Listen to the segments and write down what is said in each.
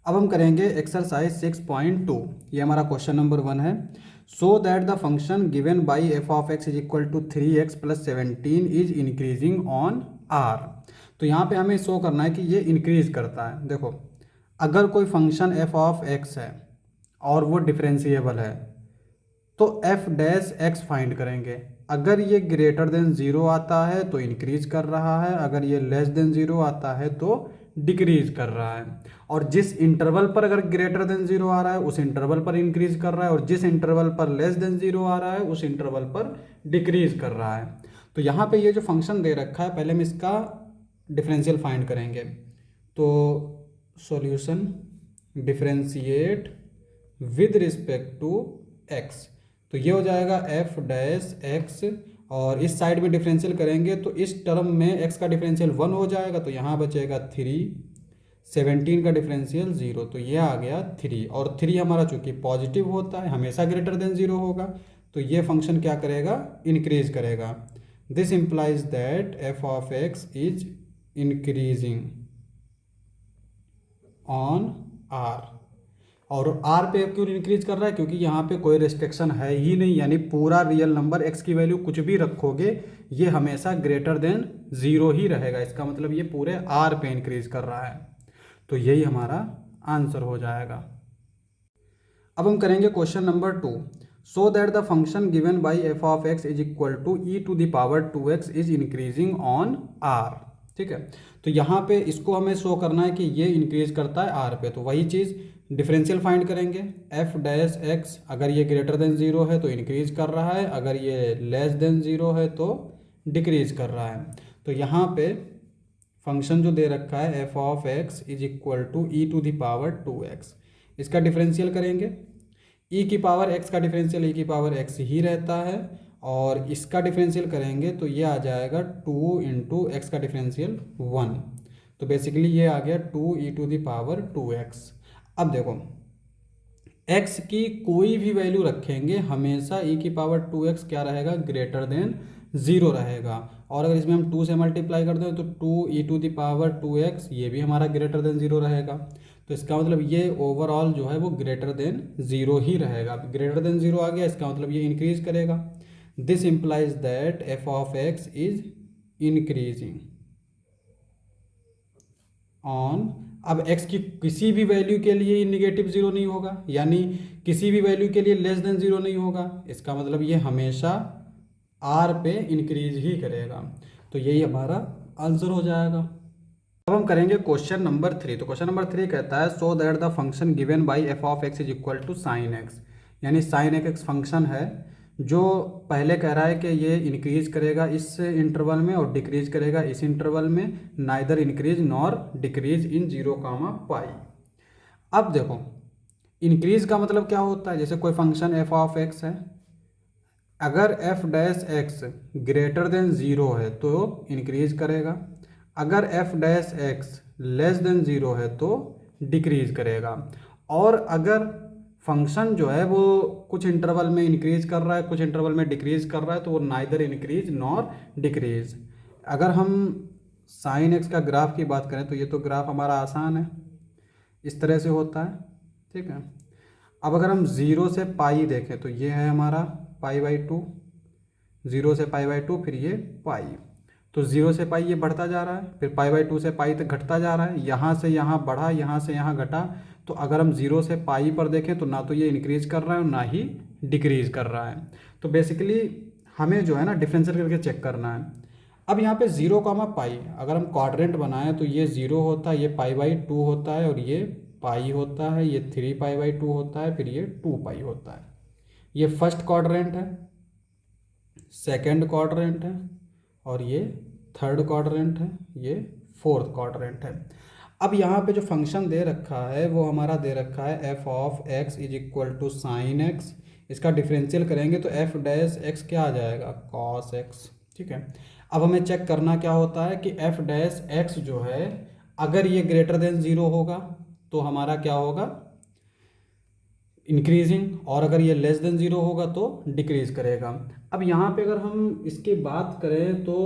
अब हम करेंगे एक्सरसाइज 6.2। ये हमारा क्वेश्चन नंबर 1 है। So that the function given by f of x is equal to 3x plus 17 is increasing on R. तो यहाँ पे हमें शो करना है कि ये इंक्रीज करता है। देखो, अगर कोई फंक्शन एफ ऑफ एक्स है और वो डिफरेंशिएबल है तो एफ डैश एक्स फाइंड करेंगे। अगर ये ग्रेटर देन ज़ीरो आता है तो इंक्रीज कर रहा है, अगर ये लेस देन ज़ीरो आता है तो डिक्रीज कर रहा है। और जिस इंटरवल पर अगर ग्रेटर देन ज़ीरो आ रहा है उस इंटरवल पर इंक्रीज कर रहा है, और जिस इंटरवल पर लेस देन ज़ीरो आ रहा है उस इंटरवल पर डिक्रीज कर रहा है। तो यहाँ पे ये जो फंक्शन दे रखा है, पहले हम इसका डिफरेंशियल फाइंड करेंगे। तो solution differentiate with respect to x, तो ये हो जाएगा एफ डैश एक्स, और इस साइड में डिफरेंशियल करेंगे तो इस टर्म में एक्स का डिफरेंशियल 1 हो जाएगा, तो यहाँ बचेगा 3, 17 का डिफरेंशियल 0, तो ये आ गया 3। और 3 हमारा चूंकि पॉजिटिव होता है, हमेशा ग्रेटर देन 0 होगा, तो ये फंक्शन क्या करेगा, इंक्रीज करेगा। This implies that f of x is increasing on R. और आर पे क्यों इंक्रीज कर रहा है, क्योंकि यहाँ पे कोई रिस्ट्रिक्शन है ही नहीं, यानी पूरा रियल नंबर एक्स की वैल्यू कुछ भी रखोगे ये हमेशा ग्रेटर देन 0 ही रहेगा। इसका मतलब ये पूरे आर पे इंक्रीज कर रहा है, तो यही हमारा आंसर हो जाएगा। अब हम करेंगे question number 2। So that the function given by f of x is equal to e to the power 2x is increasing on R. ठीक है, तो यहाँ पे इसको हमें शो करना है कि ये इंक्रीज करता है आर पे, तो वही चीज़ डिफरेंशियल फाइंड करेंगे। एफ डैश एक्स, अगर ये ग्रेटर देन 0 है तो इंक्रीज कर रहा है, अगर ये लेस देन 0 है तो डिक्रीज कर रहा है। तो यहाँ पे फंक्शन जो दे रखा है f of x is equal to e to the power 2x, इसका डिफरेंशियल करेंगे। ई की पावर एक्स का डिफरेंशियल ई की पावर एक्स ही रहता है, और इसका डिफरेंशियल करेंगे तो ये आ जाएगा 2 इंटू एक्स का डिफरेंशियल 1, तो बेसिकली ये आ गया 2 ई टू द पावर 2x। अब देखो, x की कोई भी वैल्यू रखेंगे हमेशा e की पावर 2x क्या रहेगा, ग्रेटर देन 0 रहेगा। और अगर इसमें हम 2 से मल्टीप्लाई कर दें तो 2 ई टू द पावर 2x ये भी हमारा ग्रेटर देन 0 रहेगा। तो इसका मतलब ये ओवरऑल जो है वो ग्रेटर देन 0 ही रहेगा। ग्रेटर देन 0 आ गया, इसका मतलब ये इंक्रीज करेगा। This implies that f of x is increasing on, अब x की किसी भी वैल्यू के लिए निगेटिव 0 नहीं होगा, यानी किसी भी वैल्यू के लिए लेस देन 0 नहीं होगा। इसका मतलब ये हमेशा r पे इंक्रीज ही करेगा, तो यही हमारा आंसर हो जाएगा। अब हम करेंगे क्वेश्चन नंबर 3। तो क्वेश्चन नंबर 3 कहता है so that the function given by f of x is equal to sine x, यानी साइन एक्स फंक्शन है जो पहले कह रहा है कि ये इंक्रीज करेगा इस इंटरवल में और डिक्रीज करेगा इस इंटरवल में, neither increase nor decrease in 0, पाई। अब देखो, इंक्रीज का मतलब क्या होता है, जैसे कोई फंक्शन एफ ऑफ एक्स है, अगर F dash x greater than 0 है तो इंक्रीज करेगा, अगर F dash x less than 0 है तो डिक्रीज करेगा। और अगर फंक्शन जो है वो कुछ इंटरवल में इंक्रीज कर रहा है कुछ इंटरवल में डिक्रीज कर रहा है तो वो नाइदर इंक्रीज नॉर डिक्रीज। अगर हम साइन एक्स का ग्राफ की बात करें तो ये तो ग्राफ हमारा आसान है, इस तरह से होता है। ठीक है, अब अगर हम 0 से पाई देखें तो ये है हमारा पाई/2, 0 से पाई/2, फिर ये पाई, तो 0 से पाई ये बढ़ता जा रहा है, फिर पाई/2 से पाई तक घटता जा रहा है, यहाँ से यहाँ बढ़ा, यहाँ से यहाँ घटा। तो अगर हम 0 से पाई पर देखें तो ना तो ये इंक्रीज कर रहा है और ना ही डिक्रीज कर रहा है। तो बेसिकली हमें जो है ना डिफरेंशियल करके चेक करना है। अब यहाँ पे 0, पाई, अगर हम क्वाड्रेंट बनाएं तो ये 0 होता है, ये पाई/2 होता है, और ये पाई होता है, ये 3 पाई/2 होता है, फिर ये 2 पाई होता है। ये फर्स्ट क्वाड्रेंट है, सेकेंड क्वाड्रेंट है, और ये थर्ड क्वाड्रेंट है, ये फोर्थ क्वाड्रेंट है। अब यहाँ पे जो फंक्शन दे रखा है वो हमारा दे रखा है f of x is equal to sine x, इसका डिफरेंशियल करेंगे तो एफ डैश एक्स क्या आ जाएगा, कॉस एक्स। ठीक है, अब हमें चेक करना क्या होता है कि एफ डैश एक्स जो है अगर ये ग्रेटर देन 0 होगा तो हमारा क्या होगा, इंक्रीजिंग, और अगर ये लेस देन 0 होगा तो डिक्रीज करेगा। अब यहाँ पे अगर हम इसकी बात करें तो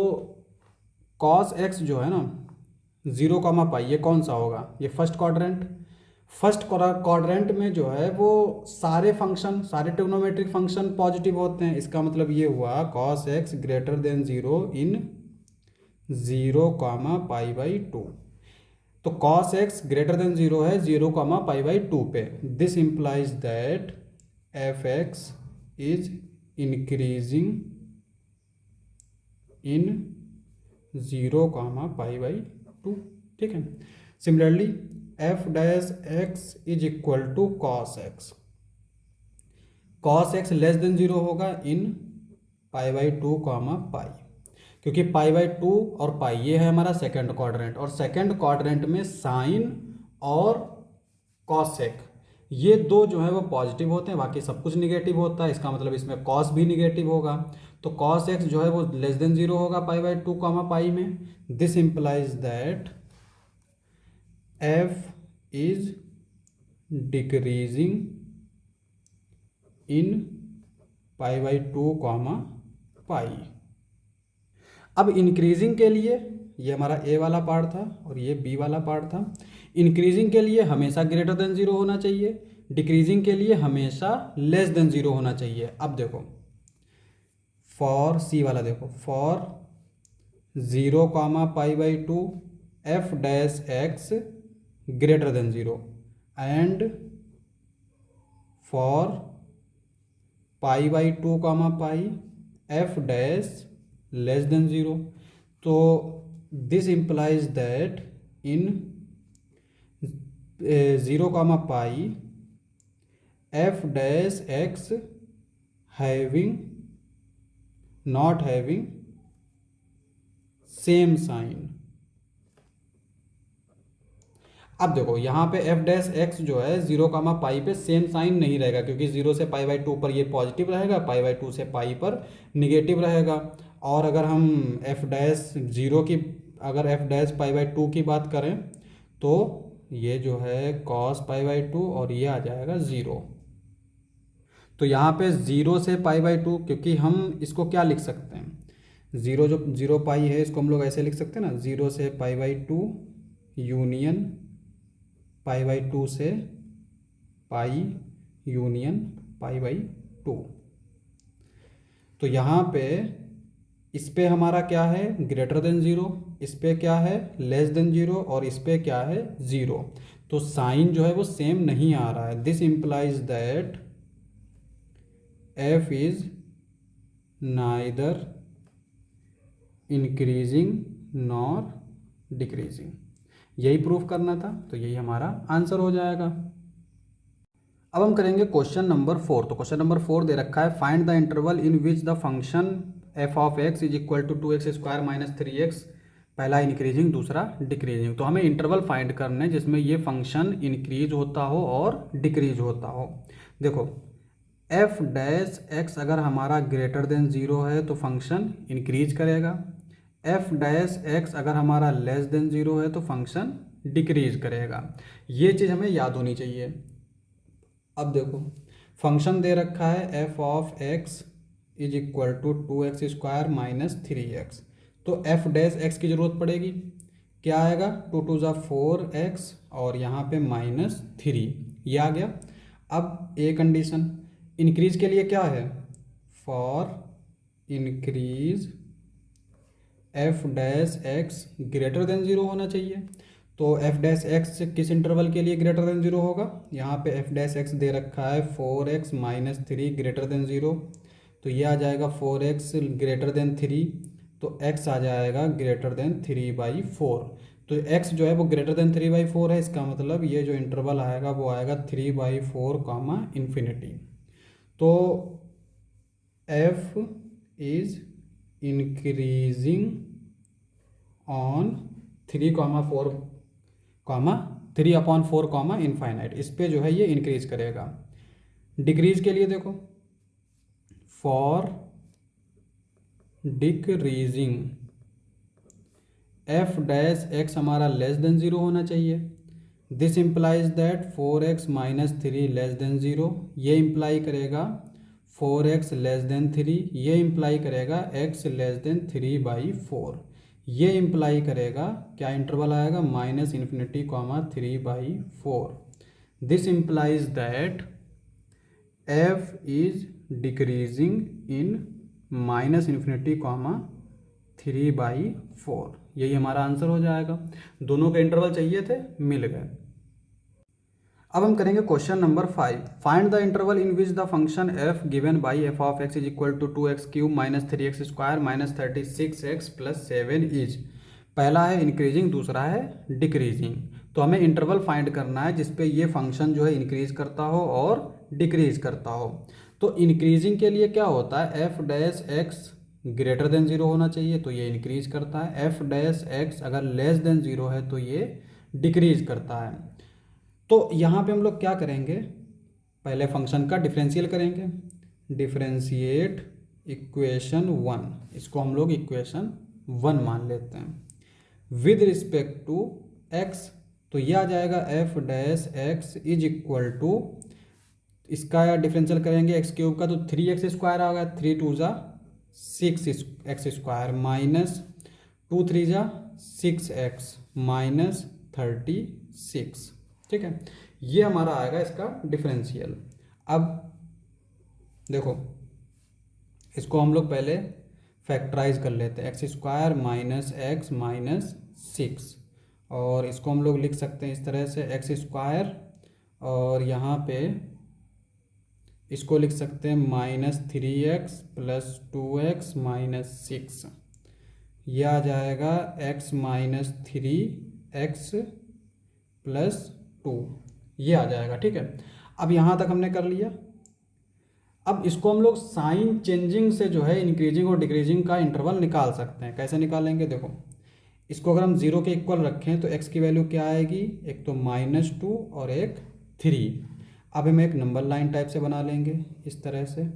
कॉस एक्स जो है ना 0, पाई, ये कौन सा होगा, ये फर्स्ट क्वाड्रेंट, फर्स्ट क्वाड्रेंट में जो है वो सारे फंक्शन, सारे ट्रिग्नोमेट्रिक फंक्शन पॉजिटिव होते हैं। इसका मतलब ये हुआ cos x greater than zero in 0, π/2। तो कॉस एक्स ग्रेटर देन 0 है 0, π/2 पे। This implies that f x is increasing in 0, π/2। ठीक है। Similarly f dash x is equal to cos x. Cos x less than 0 होगा इन π/2, पाई, क्योंकि π/2 और पाई ये है हमारा सेकंड क्वाड्रेंट, और सेकंड क्वाड्रेंट में साइन और कॉसेक ये दो जो है वो पॉजिटिव होते हैं, बाकी सब कुछ निगेटिव होता है। इसका मतलब इसमें कॉस भी निगेटिव होगा, तो कॉस एक्स जो है वो लेस देन 0 होगा π/2, पाई में। This implies that f is decreasing in π/2, pi. अब इंक्रीजिंग के लिए ये हमारा ए वाला पार्ट था और ये बी वाला पार्ट था। इंक्रीजिंग के लिए हमेशा ग्रेटर देन 0 होना चाहिए, डिक्रीजिंग के लिए हमेशा लेस देन 0 होना चाहिए। अब देखो फॉर सी वाला, देखो for 0, π/2 f dash x greater than 0 and for π/2, pi f dash less than 0। तो this implies that in 0, pi f dash x having not having same sign. अब देखो यहाँ पे एफ डैश एक्स जो है 0, पाई पे सेम साइन नहीं रहेगा, क्योंकि 0 से π/2 पर ये पॉजिटिव रहेगा, π/2 से पाई पर निगेटिव रहेगा। और अगर हम एफ डैश 0 की, अगर एफ डैश π/2 की बात करें तो ये जो है कॉस π/2 और ये आ जाएगा 0। तो यहाँ पे 0 से π/2, क्योंकि हम इसको क्या लिख सकते हैं, 0 जो 0 पाई है इसको हम लोग ऐसे लिख सकते हैं ना, 0 से π/2 यूनियन π/2 से पाई यूनियन π/2। तो यहाँ पे इस पे हमारा क्या है ग्रेटर देन 0, इस पे क्या है लेस देन 0 और इस पे क्या है 0। तो साइन जो है वो सेम नहीं आ रहा है। This implies that f is neither increasing nor decreasing. यही प्रूफ करना था, तो यही हमारा आंसर हो जाएगा। अब हम करेंगे क्वेश्चन नंबर 4। तो क्वेश्चन नंबर 4 दे रखा है find the interval in which the function f of x is equal to 2x² minus 3x। पहला इंक्रीजिंग, दूसरा डिक्रीजिंग। तो हमें इंटरवल फाइंड करना है जिसमें ये फंक्शन इंक्रीज होता हो और डिक्रीज होता हो। देखो एफ डैश एक्स अगर हमारा ग्रेटर देन 0 है तो फंक्शन इंक्रीज करेगा, एफ डैश एक्स अगर हमारा लेस देन 0 है तो फंक्शन डिक्रीज करेगा। ये चीज़ हमें याद होनी चाहिए। अब देखो फंक्शन दे रखा है f of x is equal to 2x² minus 3x। तो एफ डैश एक्स की ज़रूरत पड़ेगी, क्या आएगा 2 2 ज़ा 4x और यहाँ पे -3, ये आ गया। अब ए कंडीशन इंक्रीज के लिए क्या है, for increase F dash x greater than 0 होना चाहिए। तो एफ डैश एक्स किस इंटरवल के लिए ग्रेटर देन 0 होगा, यहाँ पे एफ डैश एक्स दे रखा है 4x माइनस 3 ग्रेटर देन 0। तो ये आ जाएगा 4x ग्रेटर देन 3, तो x आ जाएगा ग्रेटर देन 3/4। तो x जो है वो ग्रेटर देन 3/4 है, इसका मतलब ये जो इंटरवल आएगा वो आएगा 3/4 कामा इन्फिनिटी। तो f is increasing on 3/4 3/4 infinite, इस पे जो है ये इंक्रीज करेगा। डिक्रीज के लिए देखो for decreasing F dash x हमारा लेस देन 0 होना चाहिए। This implies that 4x minus 3 less than 0। ये इंप्लाई करेगा 4x लेस देन 3, ये इंप्लाई करेगा x लेस देन 3/4, ये इंप्लाई करेगा क्या इंटरवल आएगा -∞, 3/4। This implies that f is decreasing इन -∞, 3/4। यही हमारा आंसर हो जाएगा। दोनों के इंटरवल चाहिए थे, मिल गए। अब हम करेंगे question number 5। Find the interval in which the function f given by f of x is equal to 2x³ -3x square -36x + 7 is. पहला है इंक्रीजिंग, दूसरा है डिक्रीजिंग। तो हमें इंटरवल फाइंड करना है जिसपे ये फंक्शन जो है इंक्रीज करता हो और डिक्रीज करता हो। तो इंक्रीजिंग के लिए क्या होता है, f dash x greater than 0 होना चाहिए, तो ये इंक्रीज करता है। f डैश x अगर लेस देन 0 है तो ये डिक्रीज करता है। तो यहाँ पे हम लोग क्या करेंगे, पहले फंक्शन का डिफरेंशियल करेंगे। डिफरेंशिएट इक्वेशन 1, इसको हम लोग इक्वेशन 1 मान लेते हैं। विद रिस्पेक्ट टू x, तो ये आ जाएगा f dash x is equal to, इसका डिफरेंशियल करेंगे x³ का, तो 3x स्क्वायर आ गया, 3 2 ज़ा 6x स्क्वायर माइनस 2 3 ज़ा 6x माइनस 36। ठीक है, ये हमारा आएगा इसका डिफरेंशियल। अब देखो, इसको हम लोग पहले फैक्टराइज कर लेते हैं, x² माइनस x माइनस 6, और इसको हम लोग लिख सकते हैं इस तरह से x², और यहाँ पे इसको लिख सकते हैं -3x + 2x माइनस 6। यह आ जाएगा x माइनस 3x + 2, ये आ जाएगा। ठीक है, अब यहाँ तक हमने कर लिया। अब इसको हम लोग साइन चेंजिंग से जो है इंक्रीजिंग और डिक्रीजिंग का इंटरवल निकाल सकते हैं। कैसे निकालेंगे, देखो, इसको अगर हम 0 के इक्वल रखें तो x की वैल्यू क्या आएगी, एक तो -2 और एक 3। अब हम एक नंबर लाइन टाइप से बना लेंगे इस तरह से।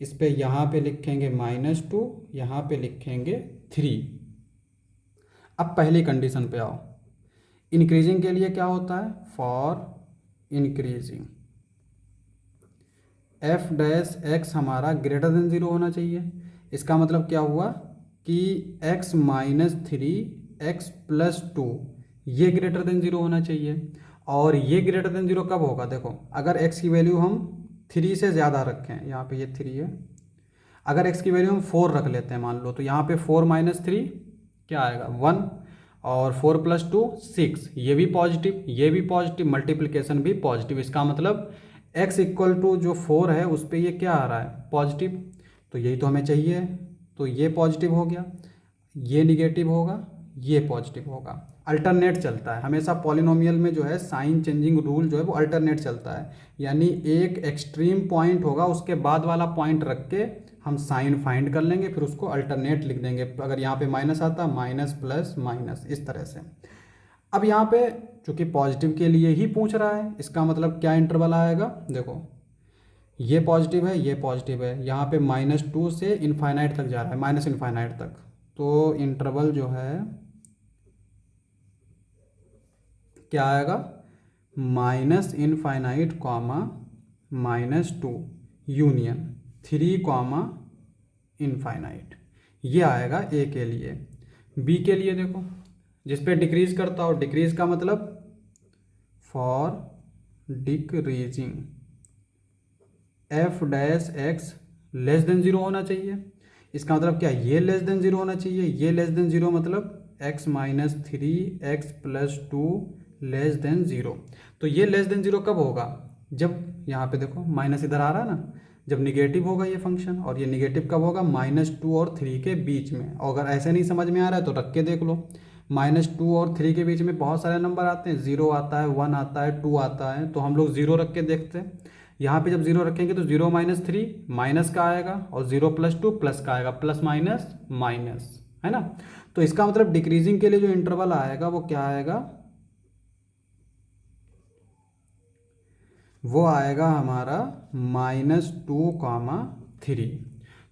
इस पे यहाँ पे लिखेंगे -2, यहाँ पे लिखेंगे 3। अब पहली कंडीशन पे आओ, इंक्रीजिंग के लिए क्या होता है, for increasing f dash x हमारा ग्रेटर देन 0 होना चाहिए। इसका मतलब क्या हुआ कि x माइनस 3x + 2 ये ग्रेटर देन 0 होना चाहिए। और ये ग्रेटर देन 0 कब होगा, देखो, अगर x की वैल्यू हम 3 से ज़्यादा रखें, यहाँ पे ये 3 है, अगर x की वैल्यू हम 4 रख लेते हैं मान लो, तो यहाँ पे 4 - 3 क्या आएगा, 1, और 4 + 2 6, ये भी पॉजिटिव, ये भी पॉजिटिव, मल्टीप्लिकेशन भी पॉजिटिव। इसका मतलब x = जो 4 है उस पर ये क्या आ रहा है, पॉजिटिव। तो यही तो हमें चाहिए, तो ये पॉजिटिव हो गया, ये निगेटिव होगा, ये पॉजिटिव होगा। अल्टरनेट चलता है हमेशा पॉलिनोमियल में, जो है साइन चेंजिंग रूल जो है वो अल्टरनेट चलता है, यानी एक एक्सट्रीम पॉइंट होगा, उसके बाद वाला पॉइंट रख के हम साइन फाइंड कर लेंगे, फिर उसको अल्टरनेट लिख देंगे। अगर यहाँ पे माइनस आता, माइनस प्लस माइनस, इस तरह से। अब यहाँ पे चूंकि पॉजिटिव के लिए ही पूछ रहा है, इसका मतलब क्या इंटरवल आएगा, देखो, ये पॉजिटिव है, ये पॉजिटिव है, यहाँ पे -2 से इनफाइनाइट तक जा रहा है, -∞ तक। तो इंटरवल जो है क्या आएगा, -∞, -2 यूनियन 3, इनफाइनाइट, ये आएगा ए के लिए। बी के लिए देखो, जिस पे डिक्रीज करता हो, डिक्रीज का मतलब for decreasing f dash x less than 0 होना चाहिए। इसका मतलब क्या, ये लेस देन 0 होना चाहिए, ये लेस देन 0 मतलब x minus 3x + 2 less than 0। तो ये लेस देन 0 कब होगा, जब यहाँ पे देखो माइनस इधर आ रहा है ना, जब निगेटिव होगा ये फंक्शन। और ये निगेटिव कब होगा, -2 और 3 के बीच में। और अगर ऐसे नहीं समझ में आ रहा है तो रख के देख लो, -2 और 3 के बीच में बहुत सारे नंबर आते हैं, 0 आता है, 1 आता है, 2 आता है, तो हम लोग 0 रख के देखते हैं। यहाँ पे जब 0 रखेंगे तो 0 - 3 माइनस का आएगा, और 0 + 2 प्लस का आएगा, प्लस माइनस माइनस, है ना। तो इसका मतलब डिक्रीजिंग के लिए जो इंटरवल आएगा वो क्या आएगा, वो आएगा हमारा -2, 3।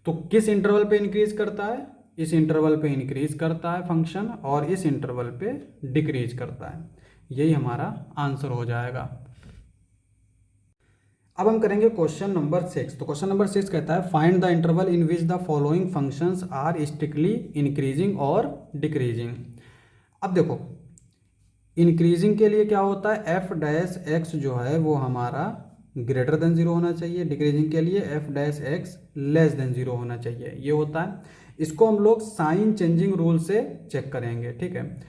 तो किस इंटरवल पे इंक्रीज करता है, इस इंटरवल पे इंक्रीज करता है फंक्शन, और इस इंटरवल पे डिक्रीज करता है। यही हमारा आंसर हो जाएगा। अब हम करेंगे क्वेश्चन नंबर 6। तो क्वेश्चन नंबर 6 कहता है, find the interval in which the following functions are strictly increasing और डिक्रीजिंग। अब देखो, इंक्रीजिंग के लिए क्या होता है, एफ डैश एक्स जो है वो हमारा ग्रेटर देन जीरो होना चाहिए, डिक्रीजिंग के लिए f dash x less than zero होना चाहिए, ये होता है। इसको हम लोग साइन चेंजिंग रूल से चेक करेंगे, ठीक है।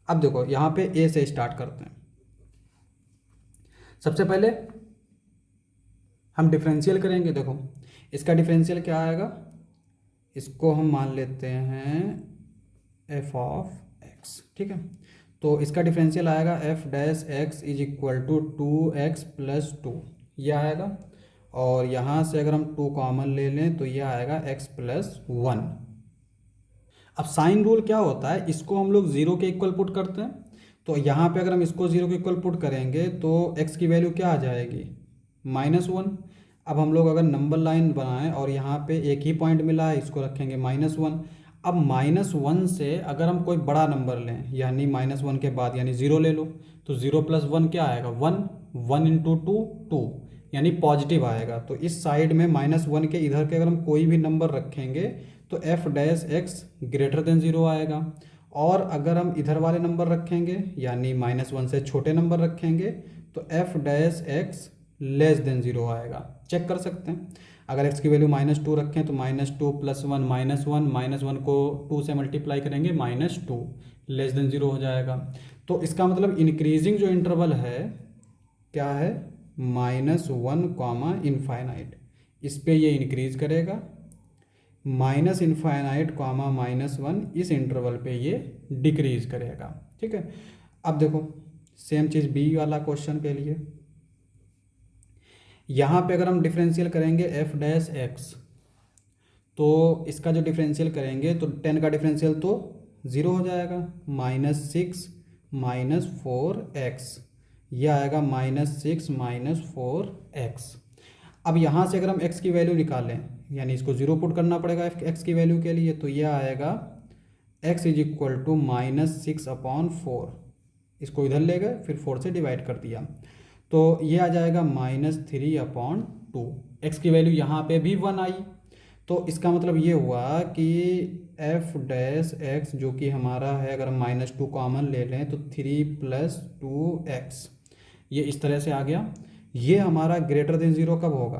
अब देखो यहाँ पे ए से स्टार्ट करते हैं। सबसे पहले हम डिफरेंशियल करेंगे। देखो इसका डिफरेंशियल क्या आएगा, इसको हम मान लेते हैं एफ ऑफ एक्स, ठीक है। तो इसका डिफरेंशियल आएगा f dash x is equal to 2x plus 2, यह आएगा। और यहाँ से अगर हम 2 कॉमन ले लें तो यह आएगा x प्लस 1। अब साइन रूल क्या होता है, इसको हम लोग जीरो के इक्वल पुट करते हैं। तो यहाँ पे अगर हम इसको जीरो के इक्वल पुट करेंगे तो x की वैल्यू क्या आ जाएगी, -1। अब हम लोग अगर नंबर लाइन बनाएं और यहाँ पे एक ही पॉइंट मिला है, इसको रखेंगे -1। अब -1 से अगर हम कोई बड़ा नंबर लें, यानी -1 के बाद यानी 0 ले लो, तो 0 + 1 क्या आएगा, 1। 1 × 2 2, यानी पॉजिटिव आएगा। तो इस साइड में -1 के इधर के अगर हम कोई भी नंबर रखेंगे तो f dash x greater than zero आएगा। और अगर हम इधर वाले नंबर रखेंगे यानी -1 से छोटे नंबर रखेंगे तो f dash x less than zero आएगा। चेक कर सकते हैं, अगर x की वैल्यू -2 रखें तो -2 + 1 -1 को 2 से मल्टीप्लाई करेंगे -2 लेस देन ज़ीरो हो जाएगा। तो इसका मतलब इंक्रीजिंग जो इंटरवल है क्या है, -1 इनफाइनाइट, इस पे ये इंक्रीज करेगा। -इनफाइनाइट -1 इस इंटरवल पे ये डिक्रीज करेगा, ठीक है। अब देखो सेम चीज़ बी वाला क्वेश्चन के लिए, यहाँ पे अगर हम डिफरेंशियल करेंगे एफ डैश एक्स, तो इसका जो डिफरेंशियल करेंगे तो 10 का डिफरेंशियल तो 0 हो जाएगा, -6 -4x, यह आएगा -6 4x। अब यहाँ से अगर हम x की वैल्यू निकालें, यानी इसको 0 पुट करना पड़ेगा x की वैल्यू के लिए, तो यह आएगा x इज इक्वल टू -6/4। इसको इधर ले गए, फिर 4 से डिवाइड कर दिया, तो ये आ जाएगा -3/2। x की वैल्यू यहाँ पे भी 1 आई, तो इसका मतलब ये हुआ कि एफ डैश एक्स जो कि हमारा है, अगर हम -2 कॉमन ले लें तो 3 + 2x, ये इस तरह से आ गया। ये हमारा ग्रेटर देन ज़ीरो कब होगा,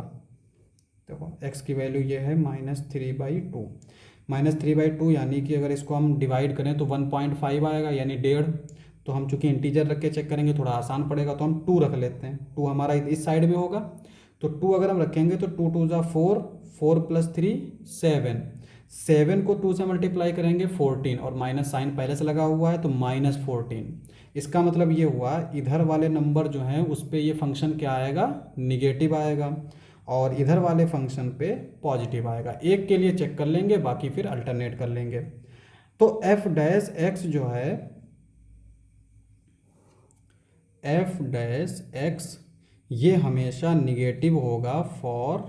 देखो x की वैल्यू ये है -3/2। -3/2 यानी कि अगर इसको हम डिवाइड करें तो 1.5 आएगा, यानी 1.5। तो हम चूंकि इंटीजर रख के चेक करेंगे थोड़ा आसान पड़ेगा, तो हम 2 रख लेते हैं। 2 हमारा इस साइड में होगा, तो 2 अगर हम रखेंगे तो 2 × 2 = 4, 4 + 3 7, 7 को 2 से मल्टीप्लाई करेंगे 14, और माइनस साइन पहले से लगा हुआ है तो -14। इसका मतलब ये हुआ इधर वाले नंबर जो हैं उस पर ये फंक्शन क्या आएगा, निगेटिव आएगा, और इधर वाले फंक्शन पे पॉजिटिव आएगा। एक के लिए चेक कर लेंगे, बाकी फिर अल्टरनेट कर लेंगे। तो एफ डैश एक्स जो है, एफ डैश एक्स ये हमेशा निगेटिव होगा फॉर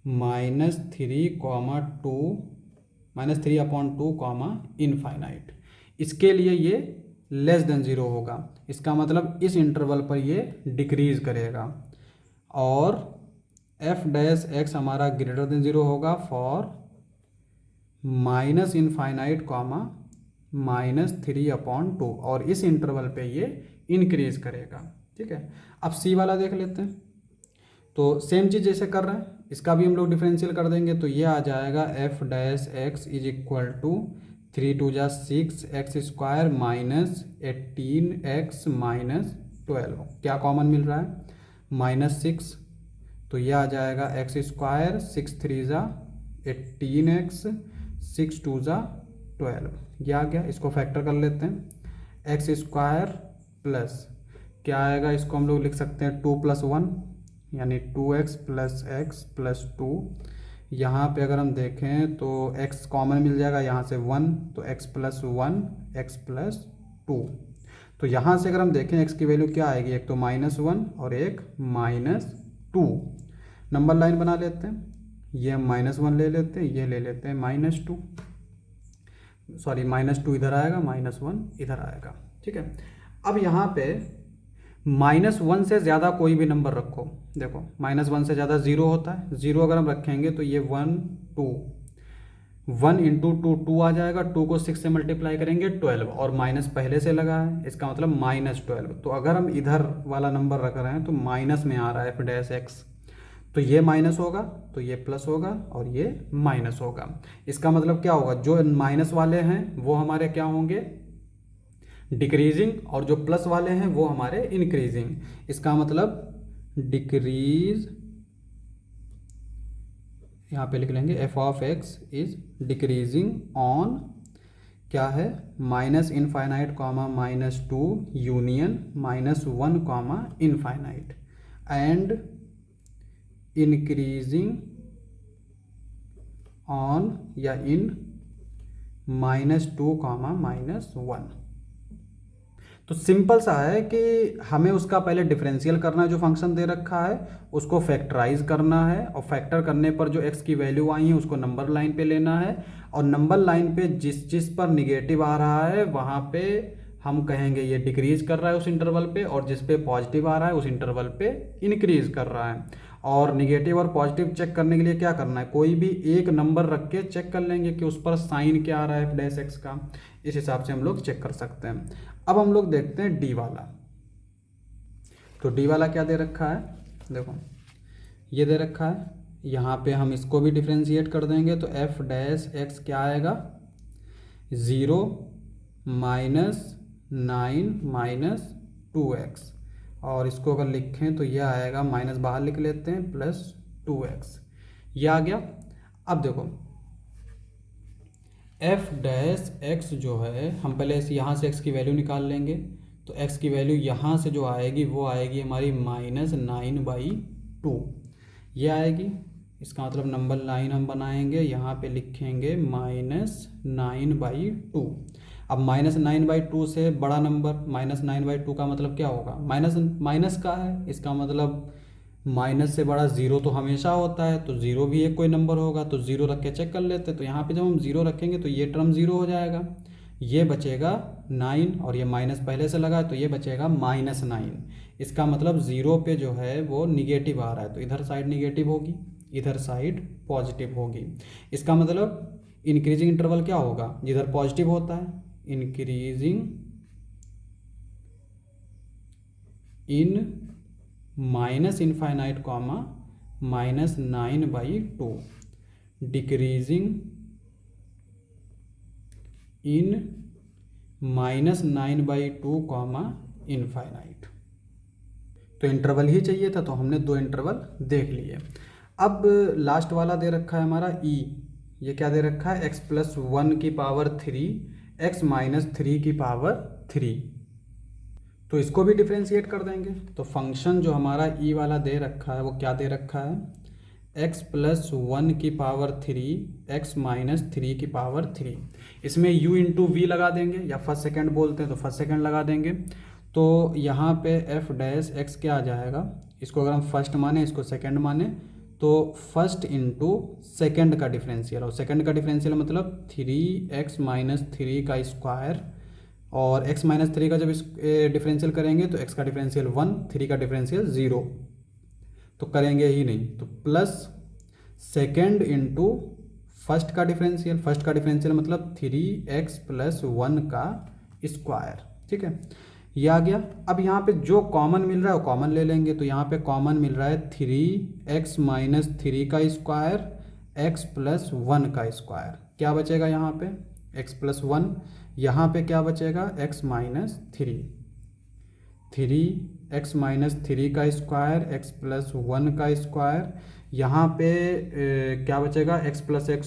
-3/2 इनफाइनाइट। इसके लिए ये लेस देन ज़ीरो होगा, इसका मतलब इस इंटरवल पर ये डिक्रीज करेगा। और एफ डैश एक्स हमारा ग्रेटर देन ज़ीरो होगा फॉर -इनफाइनाइट -3/2, और इस इंटरवल पे ये इंक्रीज करेगा, ठीक है। अब सी वाला देख लेते हैं। तो सेम चीज़ जैसे कर रहे हैं, इसका भी हम लोग डिफरेंशियल कर देंगे, तो ये आ जाएगा f dash x is equal to 3 × 2 = 6 x² -18x -12। क्या कॉमन मिल रहा है, -6, तो यह आ जाएगा x², 6 × 3 = 18x, 6 × 2 = 12, यह आ गया। इसको फैक्टर कर लेते हैं, x² प्लस क्या आएगा, इसको हम लोग लिख सकते हैं 2 + 1, यानी 2x + x + 2। यहाँ पे अगर हम देखें तो x कॉमन मिल जाएगा, यहाँ से 1, तो x + 1 x + 2। तो यहाँ से अगर हम देखें x की वैल्यू क्या आएगी, एक तो -1 और एक -2। नंबर लाइन बना लेते हैं, ये हम -1 ले लेते हैं, ये ले लेते हैं -2, सॉरी -2 इधर आएगा, -1 इधर आएगा, ठीक है। अब यहाँ पे -1 से ज़्यादा कोई भी नंबर रखो, देखो -1 से ज़्यादा 0 होता है, 0 अगर हम रखेंगे तो ये 1 2, 1 इंटू टू 2 आ जाएगा, 2 को 6 से मल्टीप्लाई करेंगे 12, और माइनस पहले से लगा है, इसका मतलब -12। तो अगर हम इधर वाला नंबर रख रहे हैं तो माइनस में आ रहा है f'(x), तो ये माइनस होगा, तो ये प्लस होगा, और ये माइनस होगा। इसका मतलब क्या होगा, जो माइनस वाले हैं वो हमारे क्या होंगे, डिक्रीजिंग, और जो प्लस वाले हैं वो हमारे इंक्रीजिंग। इसका मतलब डिक्रीज, यहाँ पे लिख लेंगे f(x) इज डिक्रीजिंग ऑन क्या है, -∞, -2 union -1, infinite, and increasing on या इन -2, -1। तो सिंपल सा है कि हमें उसका पहले डिफरेंशियल करना है, जो फंक्शन दे रखा है उसको फैक्टराइज करना है, और फैक्टर करने पर जो x की वैल्यू आई है उसको नंबर लाइन पे लेना है, और नंबर लाइन पे जिस जिस पर निगेटिव आ रहा है वहाँ पे हम कहेंगे ये डिक्रीज कर रहा है उस इंटरवल पे, और जिस पे पॉजिटिव आ रहा है उस इंटरवल पे इंक्रीज कर रहा है। और निगेटिव और पॉजिटिव चेक करने के लिए क्या करना है, कोई भी एक नंबर रख के चेक कर लेंगे कि उस पर साइन क्या आ रहा है f'(x) का, इस हिसाब से हम लोग चेक कर सकते हैं। अब हम लोग देखते हैं डी वाला। तो डी वाला क्या दे रखा है, देखो ये दे रखा है, यहाँ पे हम इसको भी डिफ्रेंशिएट कर देंगे, तो f'(x) क्या आएगा, 0 -9 -2x, और इसको अगर लिखें तो यह आएगा, माइनस बाहर लिख लेते हैं, +2x, ये आ गया। अब देखो f'(x) जो है, हम पहले यहाँ से x की वैल्यू निकाल लेंगे, तो x की वैल्यू यहाँ से जो आएगी वो आएगी हमारी -9/2, ये आएगी। इसका मतलब नंबर लाइन हम बनाएंगे, यहाँ पे लिखेंगे -9/2। अब -9/2 से बड़ा नंबर, -9/2 का मतलब क्या होगा, माइनस माइनस का है, इसका मतलब माइनस से बड़ा जीरो तो हमेशा होता है, तो जीरो भी एक कोई नंबर होगा, तो जीरो रख के चेक कर लेते। तो यहाँ पे जब हम जीरो रखेंगे तो ये टर्म जीरो हो जाएगा, ये बचेगा 9, और ये माइनस पहले से लगा है तो ये बचेगा -9। इसका मतलब जीरो पे जो है वो निगेटिव आ रहा है, तो इधर साइड निगेटिव होगी, इधर साइड पॉजिटिव होगी। इसका मतलब इंक्रीजिंग इंटरवल क्या होगा, जिधर पॉजिटिव होता है, increasing in -∞, -9/2, decreasing in -9/2, infinite. तो इंटरवल ही चाहिए था, तो हमने 2 इंटरवल देख लिए। अब लास्ट वाला दे रखा है हमारा e, ये क्या दे रखा है, x+1⁵ x-3⁵ तो इसको भी डिफ्रेंशिएट कर देंगे। तो फंक्शन जो हमारा ई वाला दे रखा है वो क्या दे रखा है, x+1⁵ x-3⁵। इसमें u इंटू वी लगा देंगे, या फर्स्ट सेकंड बोलते हैं तो फर्स्ट सेकंड लगा देंगे। तो यहाँ पे f'(x) क्या आ जाएगा, इसको अगर हम फर्स्ट माने, इसको सेकंड माने, तो फर्स्ट इंटू सेकंड का डिफरेंशियल, और सेकंड का डिफरेंशियल मतलब 3x-3 का स्क्वायर, और x-3 का जब इस डिफरेंशियल करेंगे तो x का डिफरेंशियल 1, 3 का डिफरेंशियल 0, तो करेंगे ही नहीं, तो प्लस सेकेंड इंटू फर्स्ट का डिफरेंशियल, फर्स्ट का डिफरेंशियल मतलब 3x+1 का स्क्वायर, ठीक है, ये आ गया। अब यहाँ पे जो कॉमन मिल रहा है वो कॉमन ले लेंगे, तो यहाँ पे कॉमन मिल रहा है 3x-3 का स्क्वायर x+1 का स्क्वायर, क्या बचेगा यहाँ पे x+1, यहाँ पे क्या बचेगा x-3, 3x-3 का स्क्वायर x+1 का स्क्वायर, यहाँ पे क्या बचेगा x+x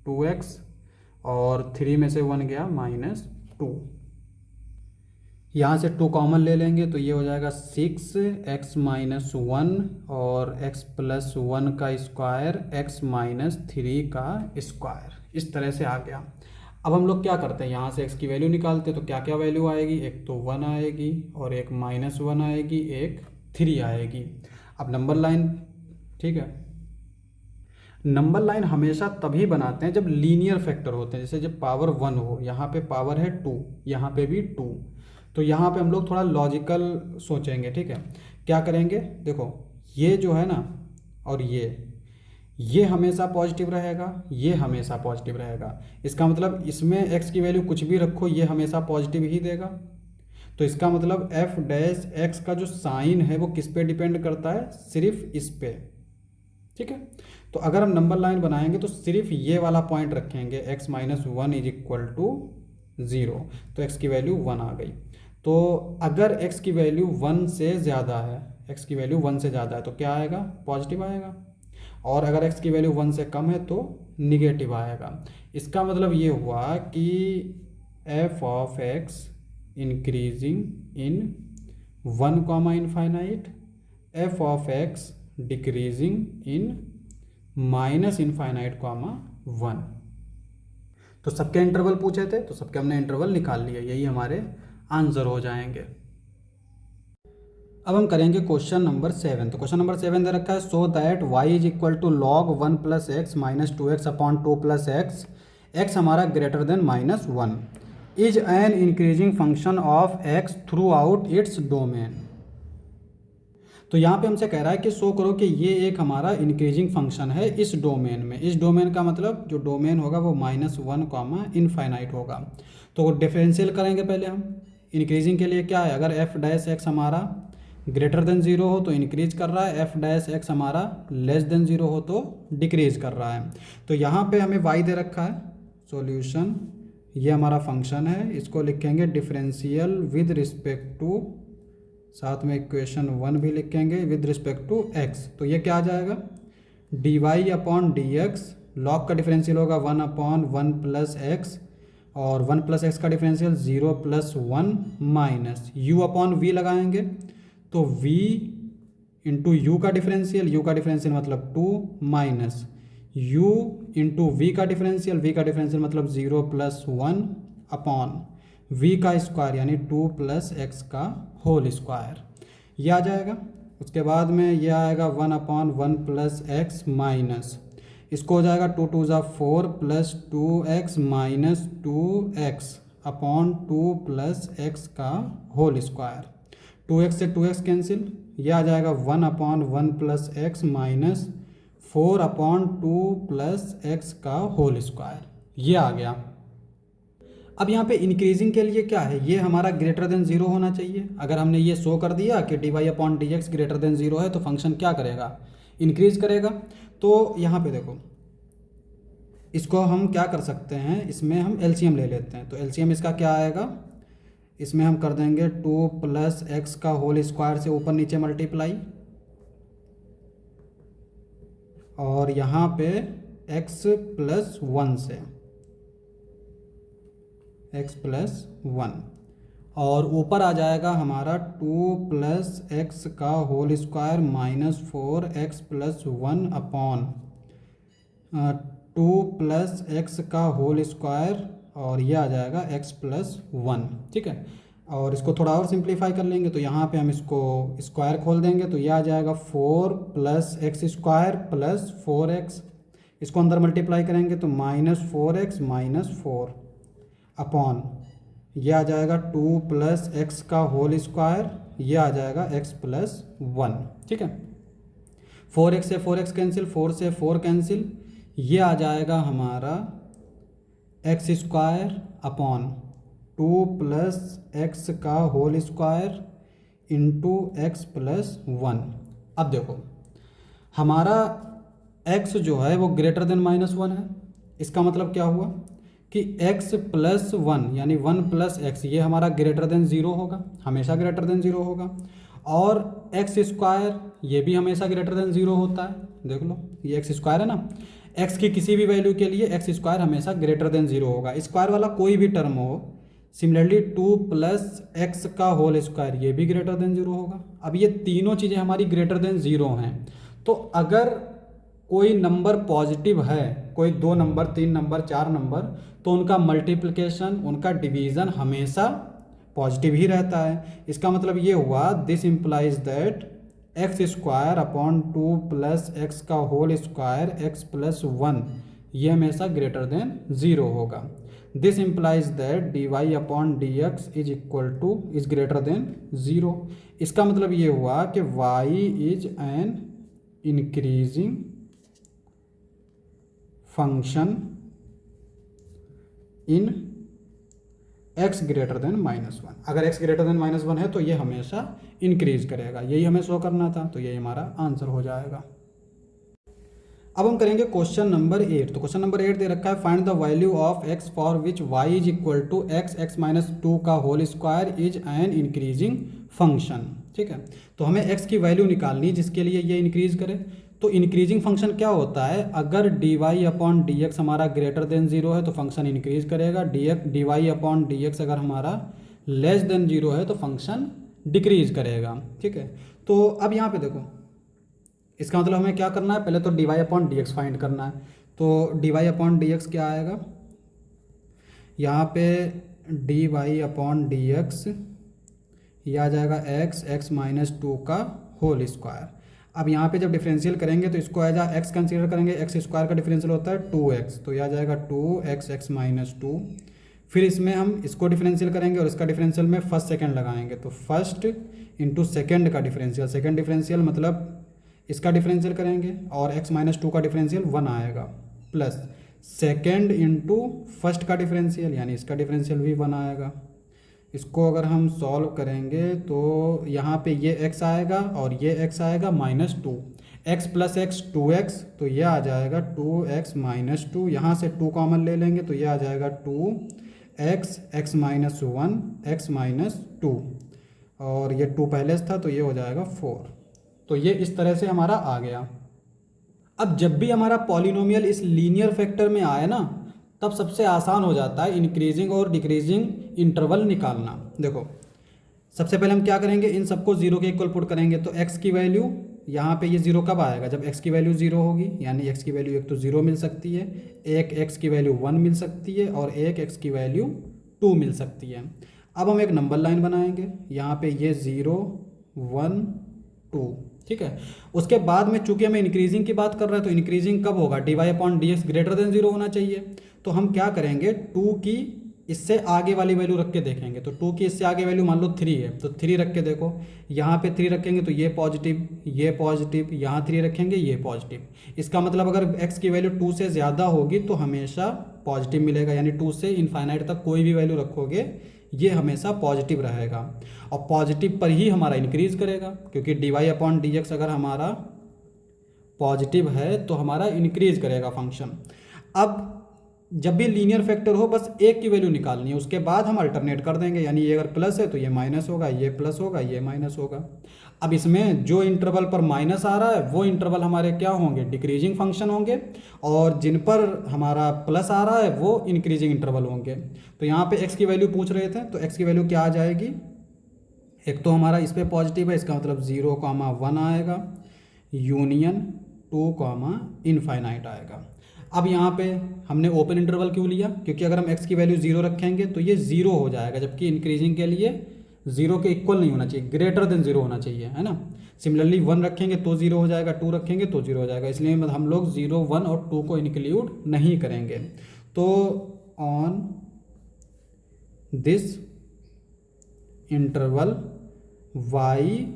2x, और 3 में से 1 गया -2, यहाँ से 2 कॉमन ले लेंगे तो ये हो जाएगा 6x-1 और x+1 का स्क्वायर x-3 का स्क्वायर, इस तरह से आ गया। अब हम लोग क्या करते हैं, यहाँ से x की वैल्यू निकालते हैं, तो क्या क्या वैल्यू आएगी, एक तो 1 आएगी, और एक -1 आएगी, एक 3 आएगी। अब नंबर लाइन, ठीक है, नंबर लाइन हमेशा तभी बनाते हैं जब लीनियर फैक्टर होते हैं, जैसे जब पावर 1 हो, यहाँ पे पावर है 2, यहाँ पे भी 2, तो यहाँ पे हम लोग थोड़ा लॉजिकल सोचेंगे, ठीक है। क्या करेंगे, देखो ये जो है ना, और ये हमेशा पॉजिटिव रहेगा, ये हमेशा पॉजिटिव रहेगा। इसका मतलब इसमें x की वैल्यू कुछ भी रखो ये हमेशा पॉजिटिव ही देगा। तो इसका मतलब f डैश x का जो साइन है वो किस पे डिपेंड करता है, सिर्फ इस पे। ठीक है, तो अगर हम नंबर लाइन बनाएंगे तो सिर्फ ये वाला पॉइंट रखेंगे, x minus one is equal to 0, तो x की वैल्यू 1 आ गई। तो अगर x की वैल्यू 1 से ज़्यादा है, x की वैल्यू 1 से ज़्यादा है तो क्या आएगा, पॉजिटिव आएगा। और अगर x की वैल्यू 1 से कम है तो निगेटिव आएगा। इसका मतलब ये हुआ कि f of x increasing in 1 comma infinite, f of x decreasing in minus infinite comma 1। तो सबके इंटरवल पूछे थे तो सबके हमने इंटरवल निकाल लिए, यही हमारे आंसर हो जाएंगे। अब हम करेंगे क्वेश्चन नंबर 7। तो क्वेश्चन नंबर 7 दे रखा है, so that y is equal to log 1 plus x minus 2x upon 2 plus x, x हमारा greater than minus 1, is an increasing function of x throughout its domain. तो यहाँ पे हमसे कह रहा है कि शो करो कि ये एक हमारा इंक्रीजिंग फंक्शन है इस डोमेन में। इस डोमेन का मतलब जो डोमेन होगा वो -1 कॉमा इनफाइनाइट होगा। तो डिफरेंशियल करेंगे पहले हम। इंक्रीजिंग के लिए क्या है, अगर f डैश एक्स हमारा ग्रेटर देन 0 हो तो इंक्रीज कर रहा है, f डैश एक्स हमारा लेस देन 0 हो तो डिक्रीज कर रहा है। तो यहाँ पे हमें y दे रखा है, सॉल्यूशन ये हमारा फंक्शन है, इसको लिखेंगे डिफरेंशियल विद रिस्पेक्ट टू, साथ में इक्वेशन 1 भी लिखेंगे विद रिस्पेक्ट टू x। तो ये क्या आ जाएगा, dy upon d x, log का डिफरेंशियल होगा 1 अपॉन 1 प्लस एक्स, और 1 प्लस एक्स का डिफरेंशियल 0 प्लस 1 माइनस u अपॉन v लगाएंगे तो v इंटू यू का डिफरेंशियल, u का डिफरेंशियल मतलब 2 माइनस u इंटू v का डिफरेंशियल मतलब 0 प्लस 1 अपॉन v का स्क्वायर यानी 2 प्लस एक्स का होल स्क्वायर, ये आ जाएगा। उसके बाद में ये आएगा 1 अपॉन 1 प्लस एक्स माइनस, इसको हो जाएगा 2 टू ज़ा 4 plus 2x minus 2x upon 2 plus x का होल स्क्वायर, 2x से 2x कैंसिल, ये आ जाएगा 1 upon 1 plus x minus 4 upon 2 plus x का होल स्क्वायर, ये आ गया। अब यहाँ पे इंक्रीजिंग के लिए क्या है, ये हमारा ग्रेटर देन 0 होना चाहिए। अगर हमने ये शो कर दिया कि d y upon d x greater than 0 है तो फंक्शन क्या करेगा, इंक्रीज करेगा। तो यहाँ पे देखो, इसको हम क्या कर सकते हैं, इसमें हम एलसीएम ले लेते हैं। तो एलसीएम इसका क्या आएगा, इसमें हम कर देंगे 2 प्लस एक्स का होल स्क्वायर से ऊपर नीचे मल्टीप्लाई, और यहाँ पे x प्लस 1 से x प्लस 1, और ऊपर आ जाएगा हमारा 2 प्लस एक्स का whole square minus 4x plus 1 upon 2 plus x का होल स्क्वायर, और ये आ जाएगा x प्लस 1। ठीक है, और इसको थोड़ा और सिंप्लीफाई कर लेंगे तो यहाँ पे हम इसको स्क्वायर खोल देंगे तो ये आ जाएगा 4 plus x square plus 4x, इसको अंदर मल्टीप्लाई करेंगे तो -4x माइनस 4 अपॉन, ये आ जाएगा 2 प्लस एक्स का होल स्क्वायर, ये आ जाएगा x प्लस 1। ठीक है, 4x से 4x कैंसिल, 4 से 4 कैंसिल, ये आ जाएगा हमारा x square upon 2 plus x का whole square into x plus 1। अब देखो हमारा x जो है वो ग्रेटर देन -1 है, इसका मतलब क्या हुआ कि x प्लस 1 यानी 1 प्लस एक्स ये हमारा ग्रेटर देन 0 होगा, हमेशा ग्रेटर देन 0 होगा, और एक्स स्क्वायर ये भी हमेशा ग्रेटर देन 0 होता है। देख लो ये एक्स स्क्वायर है ना, x की किसी भी वैल्यू के लिए एक्स स्क्वायर हमेशा ग्रेटर देन 0 होगा, स्क्वायर वाला कोई भी टर्म हो। सिमिलरली 2 प्लस एक्स का होल स्क्वायर ये भी ग्रेटर देन 0 होगा। अब ये तीनों चीज़ें हमारी ग्रेटर देन 0 हैं, तो अगर कोई नंबर पॉजिटिव है, कोई 2 नंबर 3 नंबर 4 नंबर, तो उनका मल्टीप्लिकेशन उनका डिवीज़न हमेशा पॉजिटिव ही रहता है। इसका मतलब ये हुआ this implies that x square upon 2 plus x का होल स्क्वायर एक्स प्लस 1 ये हमेशा ग्रेटर देन 0 होगा। This implies that d y upon d x is equal to is greater than 0। इसका मतलब ये हुआ कि y इज an increasing function in x greater than -1। अगर x ग्रेटर देन -1 है तो ये हमेशा इंक्रीज करेगा। यही हमें शो करना था, तो यही हमारा आंसर हो जाएगा। अब हम करेंगे क्वेश्चन नंबर 8। तो क्वेश्चन नंबर 8 दे रखा है, find the value of x for which y is equal to x minus 2 का whole square is an increasing function. ठीक है, तो हमें x की वैल्यू निकालनी है जिसके लिए ये इंक्रीज करे। तो इंक्रीजिंग फंक्शन क्या होता है, अगर dy अपॉन डी एक्स हमारा ग्रेटर देन 0 है तो फंक्शन इंक्रीज करेगा, dy अपॉन डी एक्स अगर हमारा लेस देन 0 है तो फंक्शन डिक्रीज करेगा। ठीक है, तो अब यहाँ पे देखो, इसका मतलब हमें क्या करना है, पहले तो dy upon d x find करना है। तो dy अपॉन डी एक्स क्या आएगा, यहाँ पे dy अपॉन डी एक्स ये आ जाएगा x माइनस 2 का होल स्क्वायर। अब यहाँ पे जब डिफरेंशियल करेंगे तो इसको एज x कंसीडर करेंगे, x स्क्वायर का डिफरेंशियल होता है 2x, तो यह आ जाएगा 2x माइनस 2। फिर इसमें हम इसको डिफरेंशियल करेंगे और इसका डिफरेंशियल में फर्स्ट सेकंड लगाएंगे, तो फर्स्ट इंटू सेकेंड का डिफरेंशियल, सेकेंड डिफरेंशियल मतलब इसका डिफरेंशियल करेंगे और x माइनस 2 का डिफरेंशियल 1 आएगा, प्लस सेकेंड इंटू फर्स्ट का डिफरेंशियल यानी इसका डिफरेंशियल भी 1 आएगा। इसको अगर हम सॉल्व करेंगे तो यहाँ पे ये x आएगा और ये x आएगा -2, x प्लस एक्स 2x, तो ये आ जाएगा 2x माइनस 2। यहाँ से 2 कॉमन ले लेंगे तो ये आ जाएगा 2x, x minus 1, x minus 2, और ये 2 पहले से था तो ये हो जाएगा 4। तो ये इस तरह से हमारा आ गया। अब जब भी हमारा पॉलिनोमियल इस लीनियर फैक्टर में आए ना, तब सबसे आसान हो जाता है इंक्रीजिंग और डिक्रीजिंग इंटरवल निकालना। देखो, सबसे पहले हम क्या करेंगे, इन सबको 0 के इक्वल पुट करेंगे। तो x की वैल्यू यहाँ पे ये 0 कब आएगा, जब x की वैल्यू 0 होगी, यानी x की वैल्यू एक तो 0 मिल सकती है, एक x की वैल्यू 1 मिल सकती है और एक x की वैल्यू 2 मिल सकती है। अब हम एक नंबर लाइन बनाएंगे, यहाँ पे ये 0 1 2। ठीक है, उसके बाद में चूंकि हमें इंक्रीजिंग की बात कर रहे हैं तो इंक्रीजिंग कब होगा, dy upon d x greater than 0 होना चाहिए। तो हम क्या करेंगे, 2 की इससे आगे वाली वैल्यू रख के देखेंगे। तो 2 की इससे आगे वैल्यू मान लो 3 है, तो 3 रख के देखो, यहाँ पे 3 रखेंगे तो ये पॉजिटिव, यहाँ 3 रखेंगे ये पॉजिटिव। इसका मतलब अगर x की वैल्यू 2 से ज़्यादा होगी तो हमेशा पॉजिटिव मिलेगा, यानी 2 से इनफाइनाइट तक कोई भी वैल्यू रखोगे ये हमेशा पॉजिटिव रहेगा और पॉजिटिव पर ही हमारा इंक्रीज करेगा, क्योंकि dy अपॉन डी एक्स अगर हमारा पॉजिटिव है तो हमारा इंक्रीज करेगा फंक्शन। अब जब भी लीनियर फैक्टर हो बस एक की वैल्यू निकालनी है, उसके बाद हम अल्टरनेट कर देंगे, यानी ये अगर प्लस है तो ये माइनस होगा, ये प्लस होगा, ये माइनस होगा। अब इसमें जो इंटरवल पर माइनस आ रहा है वो इंटरवल हमारे क्या होंगे, डिक्रीजिंग फंक्शन होंगे, और जिन पर हमारा प्लस आ रहा है वो इंक्रीजिंग इंटरवल होंगे। तो यहाँ पे x की वैल्यू पूछ रहे थे, तो x की वैल्यू क्या आ जाएगी, एक तो हमारा इस पर पॉजिटिव है, इसका मतलब 0, 1 आएगा, यूनियन 2, इनफाइनाइट आएगा। अब यहाँ पे हमने ओपन इंटरवल क्यों लिया, क्योंकि अगर हम x की वैल्यू 0 रखेंगे तो ये 0 हो जाएगा, जबकि इंक्रीजिंग के लिए 0 के इक्वल नहीं होना चाहिए, ग्रेटर देन 0 होना चाहिए, है ना। सिमिलरली 1 रखेंगे तो 0 हो जाएगा, 2 रखेंगे तो 0 हो जाएगा, इसलिए हम लोग 0, 1 और 2 को इंक्लूड नहीं करेंगे। तो ऑन दिस इंटरवल y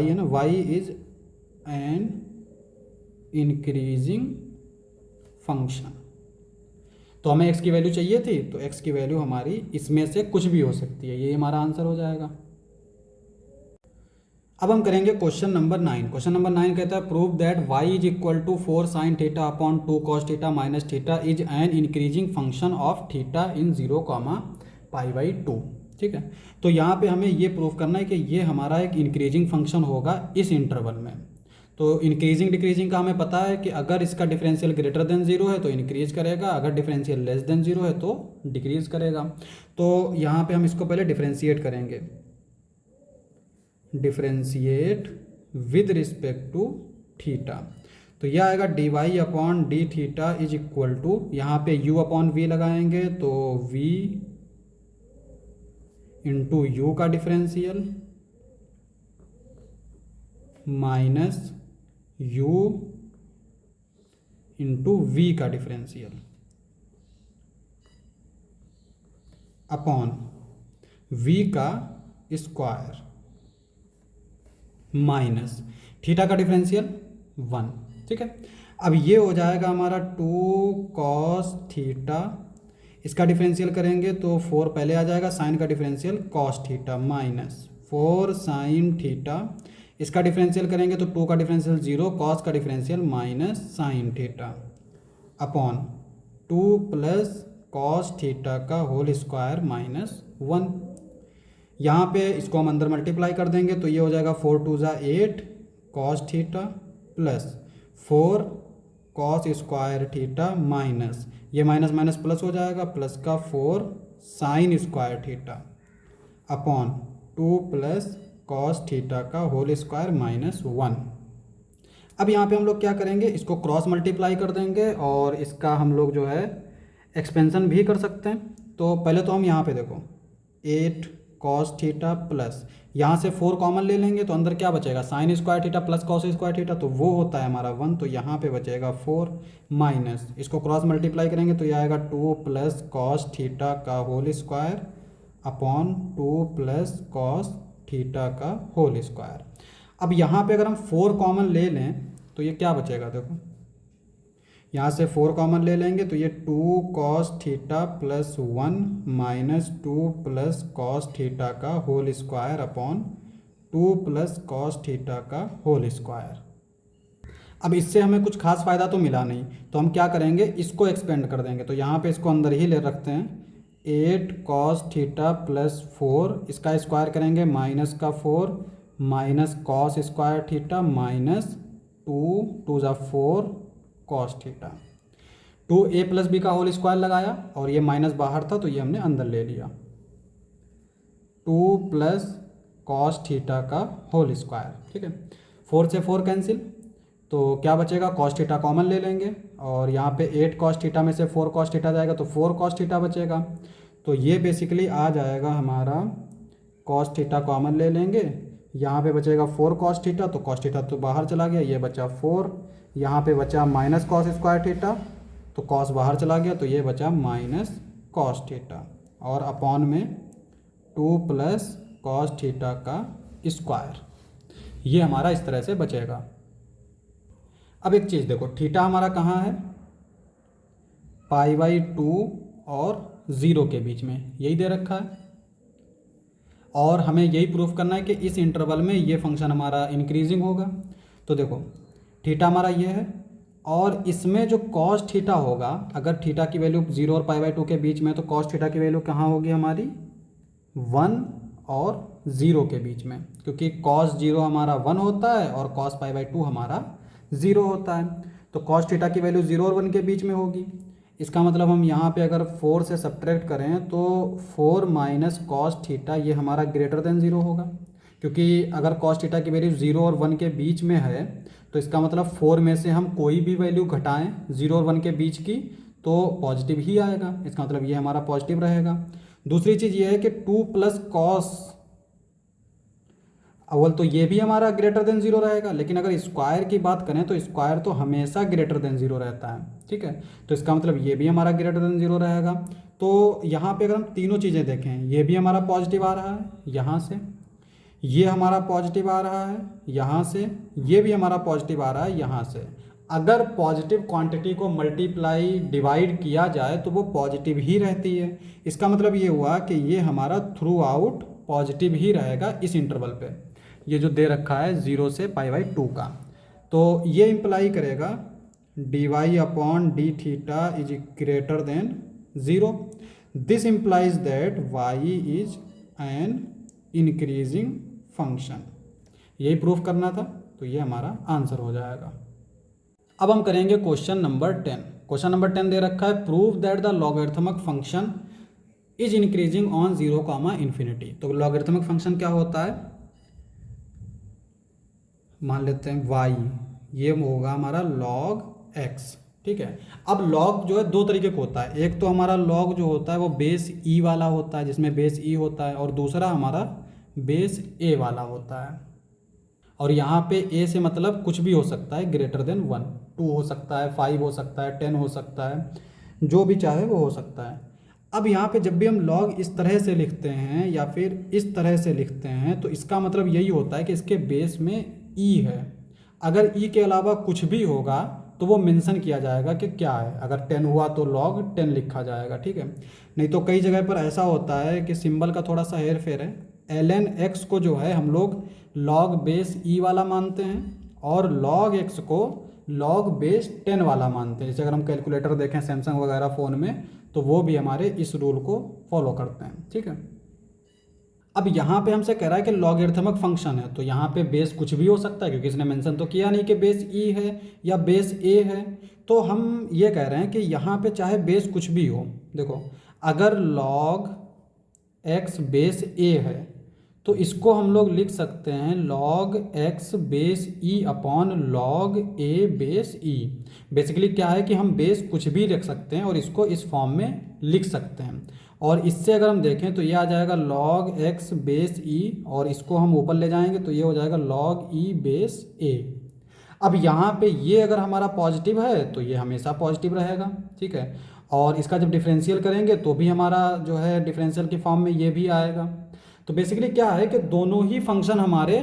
है ना, y इज एन इंक्रीजिंग फंक्शन। तो हमें x की वैल्यू चाहिए थी, तो x की वैल्यू हमारी इसमें से कुछ भी हो सकती है, ये हमारा आंसर हो जाएगा। अब हम करेंगे क्वेश्चन नंबर 9। क्वेश्चन नंबर 9 कहता है, prove that y is equal to 4 sine theta upon 2 cos theta minus theta is an increasing function of theta in 0, π/2। ठीक है, तो यहाँ पे हमें ये प्रूव करना है कि ये हमारा एक इंक्रीजिंग फंक्शन होगा इस इंटरवल में। तो इंक्रीजिंग डिक्रीजिंग का हमें पता है कि अगर इसका डिफरेंशियल ग्रेटर देन 0 है तो इंक्रीज करेगा, अगर डिफरेंशियल लेस देन 0 है तो डिक्रीज करेगा। तो यहाँ पे हम इसको पहले डिफरेंशिएट करेंगे, differentiate with respect to theta. तो यह आएगा dy upon d theta is equal to, यहाँ पे u अपॉन v लगाएंगे तो v इंटू यू का differential minus u into v का डिफरेंशियल अपॉन v का स्क्वायर माइनस थीटा का डिफरेंशियल 1। ठीक है, अब ये हो जाएगा हमारा 2 cos θ, इसका डिफरेंशियल करेंगे तो 4 पहले आ जाएगा, साइन का डिफरेंशियल cos θ माइनस 4 sin θ, इसका डिफरेंशियल करेंगे तो 2 का डिफरेंशियल 0, cos का differential minus sin θ upon 2 plus cos θ का होल स्क्वायर माइनस 1। यहाँ पे इसको हम अंदर मल्टीप्लाई कर देंगे तो ये हो जाएगा 4 2 ज़ा 8 cos θ plus 4 cos square θ minus ये माइनस माइनस प्लस हो जाएगा, प्लस का 4 sine square θ upon 2 plus cos θ का होल स्क्वायर माइनस 1। अब यहाँ पे हम लोग क्या करेंगे, इसको क्रॉस मल्टीप्लाई कर देंगे और इसका हम लोग जो है एक्सपेंशन भी कर सकते हैं। तो पहले तो हम यहाँ पे देखो 8 cos θ प्लस यहाँ से 4 कॉमन ले लेंगे तो अंदर क्या बचेगा, sine square θ plus cos square θ, तो वो होता है हमारा 1, तो यहाँ पे बचेगा 4 माइनस इसको क्रॉस मल्टीप्लाई करेंगे तो ये आएगा 2 प्लस cos θ का whole square upon 2 plus cos θ का होल स्क्वायर। अब यहाँ पे अगर हम 4 कॉमन ले लें तो ये क्या बचेगा, देखो यहाँ से 4 कॉमन ले लेंगे तो ये 2 cos θ plus 1 minus 2 plus cos θ का whole square upon 2 plus cos θ का होल स्क्वायर। अब इससे हमें कुछ खास फ़ायदा तो मिला नहीं, तो हम क्या करेंगे, इसको एक्सपेंड कर देंगे। तो यहाँ पे इसको अंदर ही ले रखते हैं 8 cos θ प्लस 4, इसका स्क्वायर करेंगे माइनस का 4 माइनस cos स्क्वायर θ माइनस 2 2 ज़ा 4 cos θ, 2a प्लस b का होल स्क्वायर लगाया और ये माइनस बाहर था तो ये हमने अंदर ले लिया, 2 प्लस cos θ का होल स्क्वायर। ठीक है, 4 से 4 कैंसिल तो क्या बचेगा, cos θ कॉमन ले लेंगे और यहाँ पे 8 cos θ में से 4 cos θ जाएगा तो 4 cos θ बचेगा। तो ये बेसिकली आ जाएगा हमारा cos θ कॉमन ले लेंगे, यहाँ पे बचेगा 4 cos θ, तो cos θ तो बाहर चला गया, ये बचा 4, यहाँ पे बचा माइनस cos स्क्वायर θ, तो cos बाहर चला गया तो ये बचा माइनस cos θ और अपॉन में 2 प्लस cos θ का स्क्वायर, ये हमारा इस तरह से बचेगा। अब एक चीज़ देखो, थीटा हमारा कहाँ है, π/2 और 0 के बीच में, यही दे रखा है और हमें यही प्रूफ करना है कि इस इंटरवल में ये फंक्शन हमारा इंक्रीजिंग होगा। तो देखो थीटा हमारा ये है और इसमें जो cos θ होगा, अगर थीटा की वैल्यू 0 और π/2 के बीच में तो cos θ की वैल्यू कहाँ होगी हमारी 1 और 0 के बीच में, क्योंकि cos 0 हमारा 1 होता है और cos π/2 हमारा 0 होता है। तो cos θ की वैल्यू 0 और 1 के बीच में होगी। इसका मतलब हम यहाँ पे अगर 4 से सब्ट्रैक्ट करें तो 4 माइनस cos θ ये हमारा ग्रेटर देन 0 होगा, क्योंकि अगर cos θ की वैल्यू 0 और 1 के बीच में है तो इसका मतलब 4 में से हम कोई भी वैल्यू घटाएं 0 और 1 के बीच की तो पॉजिटिव ही आएगा, इसका मतलब ये हमारा पॉजिटिव रहेगा। दूसरी चीज़ ये है कि 2 प्लस कॉस, अव्वल तो ये भी हमारा ग्रेटर देन 0 रहेगा, लेकिन अगर स्क्वायर की बात करें तो स्क्वायर तो हमेशा ग्रेटर देन 0 रहता है। ठीक है, तो इसका मतलब ये भी हमारा ग्रेटर देन 0 रहेगा। तो यहाँ पे अगर हम तीनों चीज़ें देखें, ये भी हमारा पॉजिटिव आ रहा है यहाँ से, ये हमारा पॉजिटिव आ रहा है यहाँ से, ये भी हमारा पॉजिटिव आ रहा है यहाँ से। अगर पॉजिटिव क्वांटिटी को मल्टीप्लाई डिवाइड किया जाए तो वो पॉजिटिव ही रहती है। इसका मतलब ये हुआ कि ये हमारा थ्रू आउट पॉजिटिव ही रहेगा इस इंटरवल पे, ये जो दे रखा है 0 से π/2 का। तो ये इम्प्लाई करेगा dy/d is greater than 0। This implies that y इज एन इंक्रीजिंग फंक्शन। यही प्रूफ करना था, तो ये हमारा आंसर हो जाएगा। अब हम करेंगे क्वेश्चन नंबर 10। क्वेश्चन नंबर 10 दे रखा है prove that the logarithmic function is increasing on 0, ∞। तो लॉगरिथमिक फंक्शन क्या होता है, मान लेते हैं y, ये होगा हमारा log x। ठीक है, अब log जो है दो तरीके का होता है, एक तो हमारा log जो होता है वो बेस e वाला होता है जिसमें बेस e होता है, और दूसरा हमारा बेस a वाला होता है। और यहाँ पे a से मतलब कुछ भी हो सकता है ग्रेटर देन 1, 2 हो सकता है, 5 हो सकता है, 10 हो सकता है, जो भी चाहे वो हो सकता है। अब यहाँ पे जब भी हम log इस तरह से लिखते हैं या फिर इस तरह से लिखते हैं तो इसका मतलब यही होता है कि इसके बेस में e है। अगर e के अलावा कुछ भी होगा तो वो मेंशन किया जाएगा कि क्या है। अगर 10 हुआ तो log 10 लिखा जाएगा, ठीक है। नहीं तो कई जगह पर ऐसा होता है कि सिंबल का थोड़ा सा हेर फेर है। ln x को जो है हम लोग log बेस e वाला मानते हैं और log x को log बेस 10 वाला मानते हैं। जैसे अगर हम कैलकुलेटर देखें सैमसंग वगैरह फ़ोन में, तो वो भी हमारे इस रूल को फॉलो करते हैं, ठीक है। अब यहाँ पे हमसे कह रहा है कि लॉगरिथमिक फंक्शन है, तो यहाँ पे बेस कुछ भी हो सकता है, क्योंकि इसने मेंशन तो किया नहीं कि बेस ई है या बेस ए है। तो हम ये कह रहे हैं कि यहाँ पे चाहे बेस कुछ भी हो, देखो अगर log x बेस ए है तो इसको हम लोग लिख सकते हैं log x base E upon log a base E. Basically क्या है कि हम बेस कुछ भी रख सकते हैं और इसको इस फॉर्म में लिख सकते हैं। और इससे अगर हम देखें तो ये आ जाएगा log x बेस ई, और इसको हम ऊपर ले जाएंगे तो ये हो जाएगा log e बेस a। अब यहाँ पे ये अगर हमारा पॉजिटिव है तो ये हमेशा पॉजिटिव रहेगा, ठीक है। और इसका जब डिफरेंशियल करेंगे तो भी हमारा जो है डिफरेंशियल की फॉर्म में ये भी आएगा। तो बेसिकली क्या है कि दोनों ही फंक्शन हमारे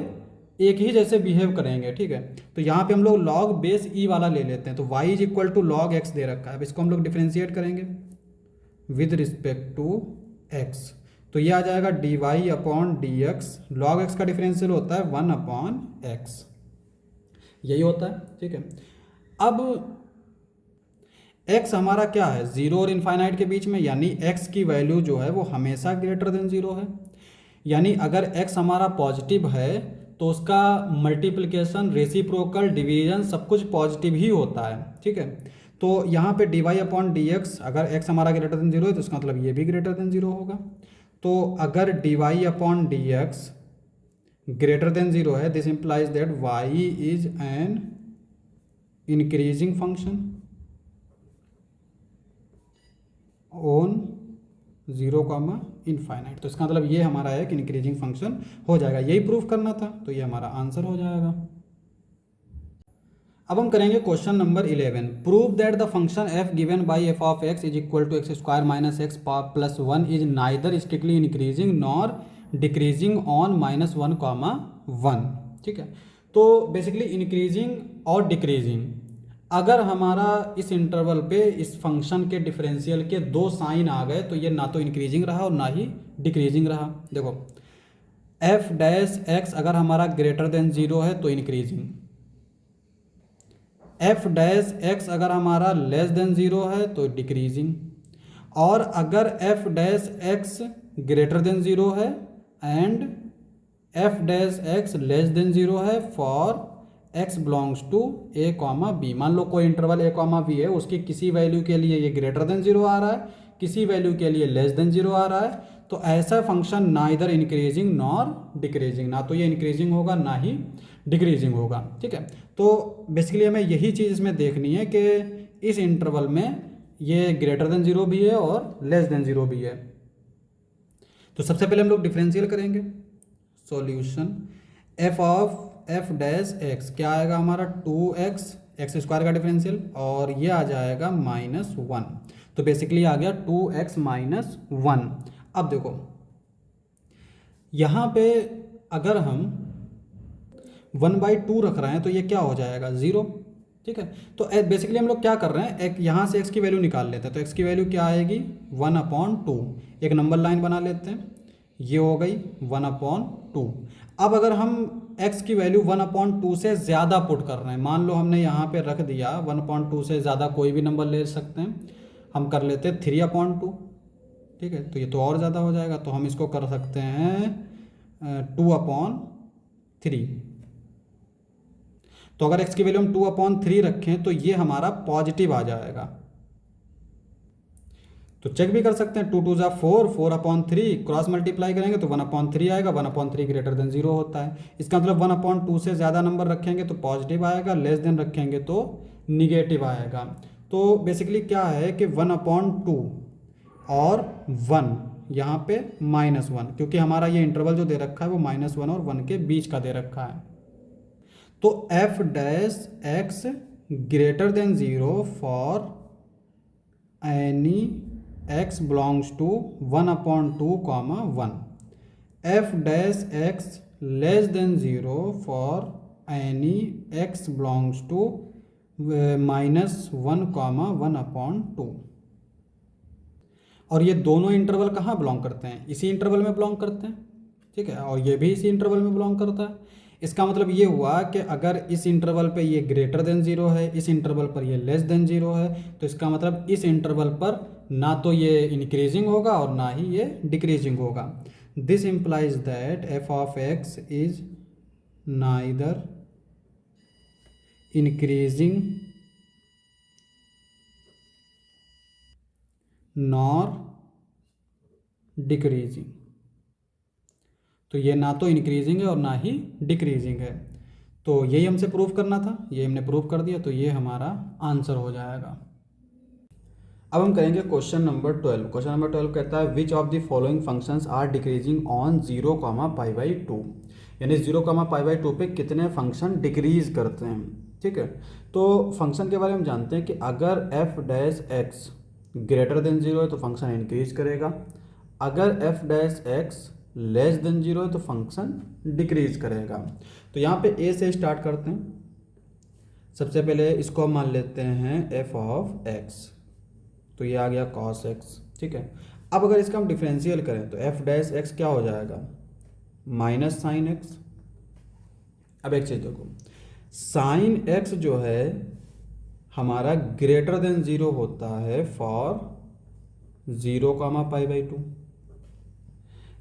एक ही जैसे बिहेव करेंगे, ठीक है। तो यहाँ पे हम लोग log बेस ई वाला ले लेते हैं, तो y is equal to log x दे रखा है। अब इसको हम लोग डिफरेंशिएट करेंगे विद रिस्पेक्ट टू x, तो ये आ जाएगा dy upon d x. Log x का डिफरेंशियल होता है 1 अपॉन एक्स, यही होता है, ठीक है। अब x हमारा क्या है, 0 और इनफाइनाइट के बीच में, यानी x की वैल्यू जो है वो हमेशा ग्रेटर देन 0 है। यानी अगर x हमारा पॉजिटिव है तो उसका मल्टीप्लिकेशन, रेसिप्रोकल, डिवीजन सब कुछ पॉजिटिव ही होता है, ठीक है। तो यहाँ पे dy अपॉन डी एक्स, अगर x हमारा ग्रेटर देन 0 है तो इसका मतलब ये भी ग्रेटर देन 0 होगा। तो अगर dy upon d x greater than 0 है, दिस इंप्लाइज दैट y इज an increasing function on 0, infinite. तो इसका मतलब ये हमारा एक इंक्रीजिंग फंक्शन हो जाएगा, यही प्रूफ करना था, तो ये हमारा आंसर हो जाएगा। अब हम करेंगे question number 11। Prove that the function f given by f of x is equal to x square minus x plus 1 is neither strictly increasing nor decreasing on -1, 1, ठीक है। तो बेसिकली इंक्रीजिंग और डिक्रीजिंग, अगर हमारा इस इंटरवल पे इस function के डिफरेंशियल के दो साइन आ गए तो ये ना तो इंक्रीजिंग रहा और ना ही डिक्रीजिंग रहा। देखो f डैश x अगर हमारा ग्रेटर देन 0 है तो इंक्रीजिंग, f डैश x अगर हमारा लेस देन 0 है तो डिक्रीजिंग, और अगर f dash x greater than 0 है and f dash x less than 0 है for x belongs to a comma b। मान लो कोई इंटरवल a कॉमा b है, उसकी किसी वैल्यू के लिए ये ग्रेटर देन 0 आ रहा है, किसी वैल्यू के लिए लेस देन 0 आ रहा है, तो ऐसा फंक्शन ना इधर इंक्रीजिंग नॉर डिक्रीजिंग, ना तो ये इंक्रीजिंग होगा ना ही डिक्रीजिंग होगा, ठीक है। तो बेसिकली हमें यही चीज़ इसमें देखनी है कि इस इंटरवल में ये ग्रेटर देन 0 भी है और लेस देन 0 भी है। तो सबसे पहले हम लोग डिफरेंशियल करेंगे। Solution f of f dash x क्या आएगा हमारा 2x, एक्स स्क्वायर का डिफरेंशियल, और ये आ जाएगा -1, तो बेसिकली आ गया 2x माइनस 1। अब देखो यहाँ पे अगर हम 1/2 रख रहे हैं तो ये क्या हो जाएगा 0, ठीक है। तो बेसिकली हम लोग क्या कर रहे हैं, एक यहाँ से x की वैल्यू निकाल लेते हैं। तो x की वैल्यू क्या आएगी 1/2, एक नंबर लाइन बना लेते हैं, ये हो गई 1/2। अब अगर हम x की वैल्यू 1/2 से ज़्यादा पुट कर रहे हैं, मान लो हमने यहाँ पे रख दिया 1/2 से ज़्यादा कोई भी नंबर ले सकते हैं, हम कर लेते हैं 3/2, ठीक है। तो ये तो और ज़्यादा हो जाएगा, तो हम इसको कर सकते हैं 2/3। तो अगर x की वैल्यू हम 2/3 रखें तो ये हमारा पॉजिटिव आ जाएगा। तो चेक भी कर सकते हैं, 2 2 जा 4, 4/3 क्रॉस मल्टीप्लाई करेंगे तो 1/3 आएगा, 1/3 ग्रेटर देन 0 होता है। इसका मतलब 1/2 से ज़्यादा नंबर रखेंगे तो पॉजिटिव आएगा, लेस देन रखेंगे तो निगेटिव आएगा। तो बेसिकली क्या है कि 1/2 और 1 यहाँ पे -1, क्योंकि हमारा ये इंटरवल जो दे रखा है वो -1 और 1 के बीच का दे रखा है। तो f dash x greater than 0 for any x belongs to 1/2, 1, f dash x less than 0 for any x belongs to -1,1/2। और ये दोनों इंटरवल कहाँ बिलोंग करते हैं? इसी इंटरवल में बिलोंग करते हैं, ठीक है, और ये भी इसी इंटरवल में बिलोंग करता है। इसका मतलब ये हुआ कि अगर इस इंटरवल पे ये ग्रेटर देन ज़ीरो है, इस इंटरवल पर ये लेस देन ज़ीरो है, तो इसका मतलब इस इंटरवल पर ना तो ये इंक्रीजिंग होगा और ना ही ये डिक्रीजिंग होगा। This implies that f of x is neither increasing nor decreasing. तो ये ना तो इंक्रीजिंग है और ना ही डिक्रीजिंग है। तो यही हमसे प्रूव करना था, ये हमने प्रूव कर दिया, तो ये हमारा आंसर हो जाएगा। अब हम करेंगे क्वेश्चन नंबर 12। क्वेश्चन नंबर 12 कहता है which of the following functions are decreasing on 0,π/2। यानी 0,π/2 पे कितने फंक्शन डिक्रीज करते हैं, ठीक है। तो फंक्शन के बारे में हम जानते हैं कि अगर F dash x greater than 0 है तो फंक्शन इंक्रीज करेगा, अगर F dash x less than 0 है तो फंक्शन डिक्रीज करेगा। तो यहाँ पे ए से स्टार्ट करते हैं। सबसे पहले इसको हम मान लेते हैं एफ ऑफ एक्स, तो ये आ गया cos x, ठीक है। अब अगर इसका हम डिफरेंशियल करें तो एफ डैश एक्स क्या हो जाएगा, माइनस साइन एक्स। अब एक चीज देखो, साइन एक्स जो है हमारा ग्रेटर देन 0 होता है फॉर 0,π/2,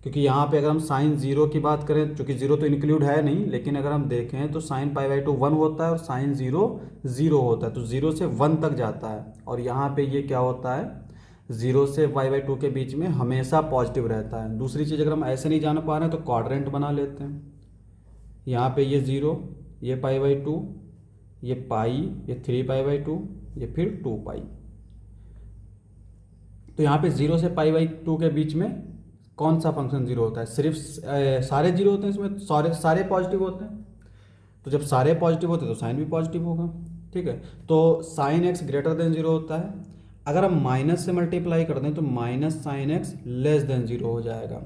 क्योंकि यहाँ पे अगर हम साइन 0 की बात करें, चूंकि 0 तो इंक्लूड है नहीं, लेकिन अगर हम देखें तो साइन π/2 1 होता है और साइन 0 0 होता है, तो 0 से 1 तक जाता है। और यहाँ पे ये क्या होता है, 0 से π/2 के बीच में हमेशा पॉजिटिव रहता है। दूसरी चीज़ अगर हम ऐसे नहीं जान पा रहे हैं तो क्वाड्रेंट बना लेते हैं। यहाँ पे ये 0, ये π/2, ये पाई, ये 3π/2, ये फिर 2π। तो यहाँ पे 0 से π/2 के बीच में कौन सा फंक्शन 0 होता है, सिर्फ सारे 0 होते हैं, इसमें सारे पॉजिटिव होते हैं। तो जब सारे पॉजिटिव होते हैं तो साइन भी पॉजिटिव होगा, ठीक है। तो साइन एक्स ग्रेटर देन 0 होता है। अगर हम माइनस से मल्टीप्लाई कर दें तो minus sine x less than 0 हो जाएगा।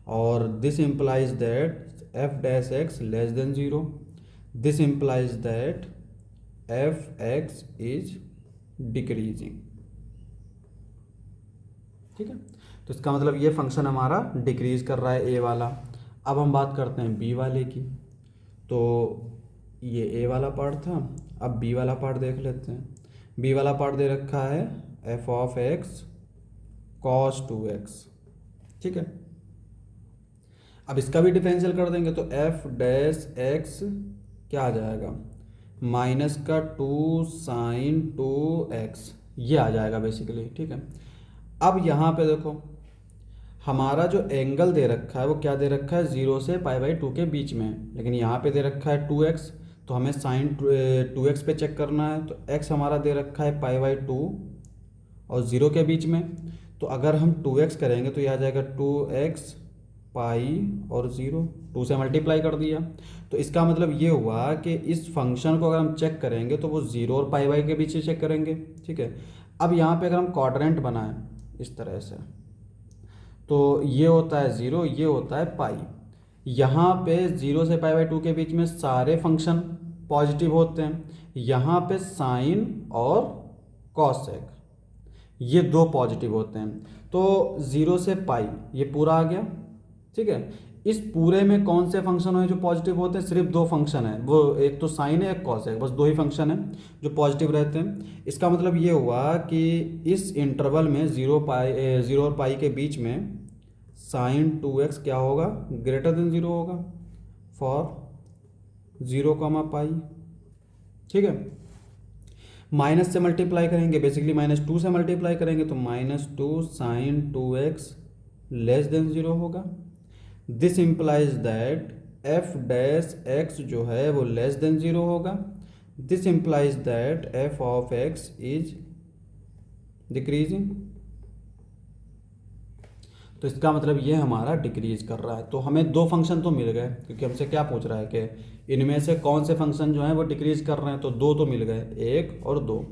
और this implies that F dash x less than 0। This implies that f x is decreasing, ठीक है। तो इसका मतलब ये फंक्शन हमारा डिक्रीज कर रहा है ए वाला। अब हम बात करते हैं बी वाले की। तो ये ए वाला पार्ट था, अब बी वाला पार्ट देख लेते हैं। बी वाला पार्ट दे रखा है f of x cos 2x, ठीक है। अब इसका भी डिफरेंशियल कर देंगे तो एफ डैश एक्स क्या आ जाएगा, माइनस का 2 साइन 2x, ये आ जाएगा बेसिकली, ठीक है। अब यहाँ पे देखो हमारा जो एंगल दे रखा है वो क्या दे रखा है, 0 से π/2 के बीच में, लेकिन यहाँ पे दे रखा है 2x, तो हमें साइन 2x पे चेक करना है। तो x हमारा दे रखा है π/2 और 0 के बीच में, तो अगर हम 2x करेंगे तो यह आ जाएगा 2x पाई और 0, 2 से मल्टीप्लाई कर दिया। तो इसका मतलब ये हुआ कि इस फंक्शन को अगर हम चेक करेंगे तो वो 0 और π/2 के बीच से चेक करेंगे, ठीक है। अब यहाँ पे अगर हम क्वाड्रेंट बनाएं इस तरह से, तो ये होता है 0, ये होता है पाई। यहाँ पे 0 से π/2 के बीच में सारे फंक्शन पॉजिटिव होते हैं, यहाँ पे साइन और कॉसेक ये दो पॉजिटिव होते हैं। तो 0 से पाई ये पूरा आ गया, ठीक है। इस पूरे में कौन से फंक्शन है जो पॉजिटिव होते हैं, सिर्फ दो फंक्शन है, वो एक तो साइन है एक कॉस है, बस दो ही फंक्शन है जो पॉजिटिव रहते हैं। इसका मतलब ये हुआ कि इस इंटरवल में 0 और पाई के बीच में साइन 2x क्या होगा, ग्रेटर देन 0 होगा फॉर 0,π, ठीक है। माइनस से मल्टीप्लाई करेंगे, बेसिकली -2 से मल्टीप्लाई करेंगे तो -2 साइन 2x लेस देन 0 होगा। This implies that F dash x जो है वो लेस देन 0 होगा। This implies that f of x is decreasing. तो इसका मतलब ये हमारा डिक्रीज कर रहा है। तो हमें दो फंक्शन तो मिल गए, क्योंकि हमसे क्या पूछ रहा है कि इनमें से कौन से फंक्शन जो हैं वो डिक्रीज कर रहे हैं, तो दो तो मिल गए, 1 और 2।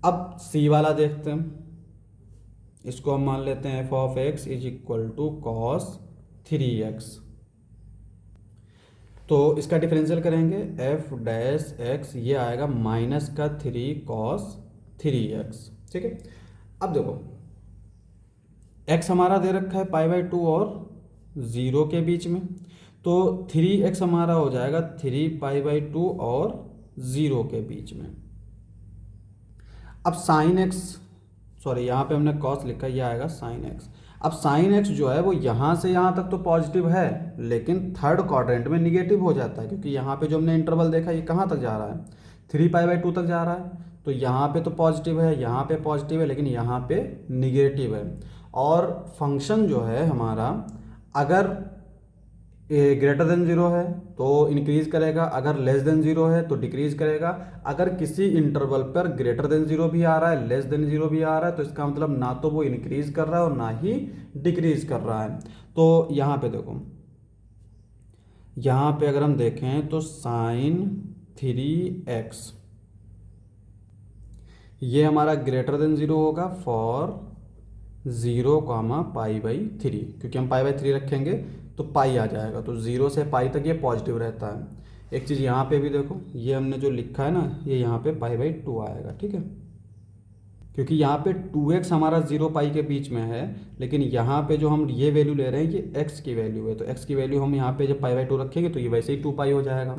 अब सी वाला देखते हैं। इसको हम मान लेते हैं f of x is equal to cos 3x। तो इसका डिफरेंशियल करेंगे एफ डैश एक्स, ये आएगा माइनस का 3 कॉस 3x, ठीक है। अब देखो x हमारा दे रखा है π/2 और 0 के बीच में, तो 3x हमारा हो जाएगा 3π/2 और 0 के बीच में। अब साइन एक्स, सॉरी यहाँ पे हमने कॉस लिखा, ये आएगा साइन एक्स। अब साइन एक्स जो है वो यहाँ से यहाँ तक तो पॉजिटिव है, लेकिन थर्ड क्वाड्रेंट में निगेटिव हो जाता है, क्योंकि यहाँ पे जो हमने इंटरवल देखा ये कहाँ तक जा रहा है, 3π/2 तक जा रहा है। तो यहाँ पे तो पॉजिटिव है, यहाँ पे पॉजिटिव है, लेकिन यहाँ पे निगेटिव है। और फंक्शन जो है हमारा अगर ग्रेटर देन 0 है तो इंक्रीज करेगा, अगर लेस देन 0 है तो डिक्रीज करेगा। अगर किसी इंटरवल पर ग्रेटर देन 0 भी आ रहा है, लेस देन 0 भी आ रहा है, तो इसका मतलब ना तो वो इंक्रीज कर रहा है और ना ही डिक्रीज कर रहा है। तो यहाँ पे देखो, यहाँ पे अगर हम देखें तो साइन 3x ये हमारा ग्रेटर देन 0 होगा फॉर 0, π/3, क्योंकि हम π/3 रखेंगे तो पाई आ जाएगा, तो 0 से पाई तक ये पॉजिटिव रहता है। एक चीज़ यहाँ पे भी देखो, ये हमने जो लिखा है ना, ये यहाँ पे π/2 आएगा, ठीक है, क्योंकि यहाँ पे 2x हमारा 0 पाई के बीच में है, लेकिन यहाँ पे जो हम ये वैल्यू ले रहे हैं ये x की वैल्यू है, तो x की वैल्यू हम यहाँ पे जब π/2 रखेंगे तो ये वैसे ही 2 पाई हो जाएगा।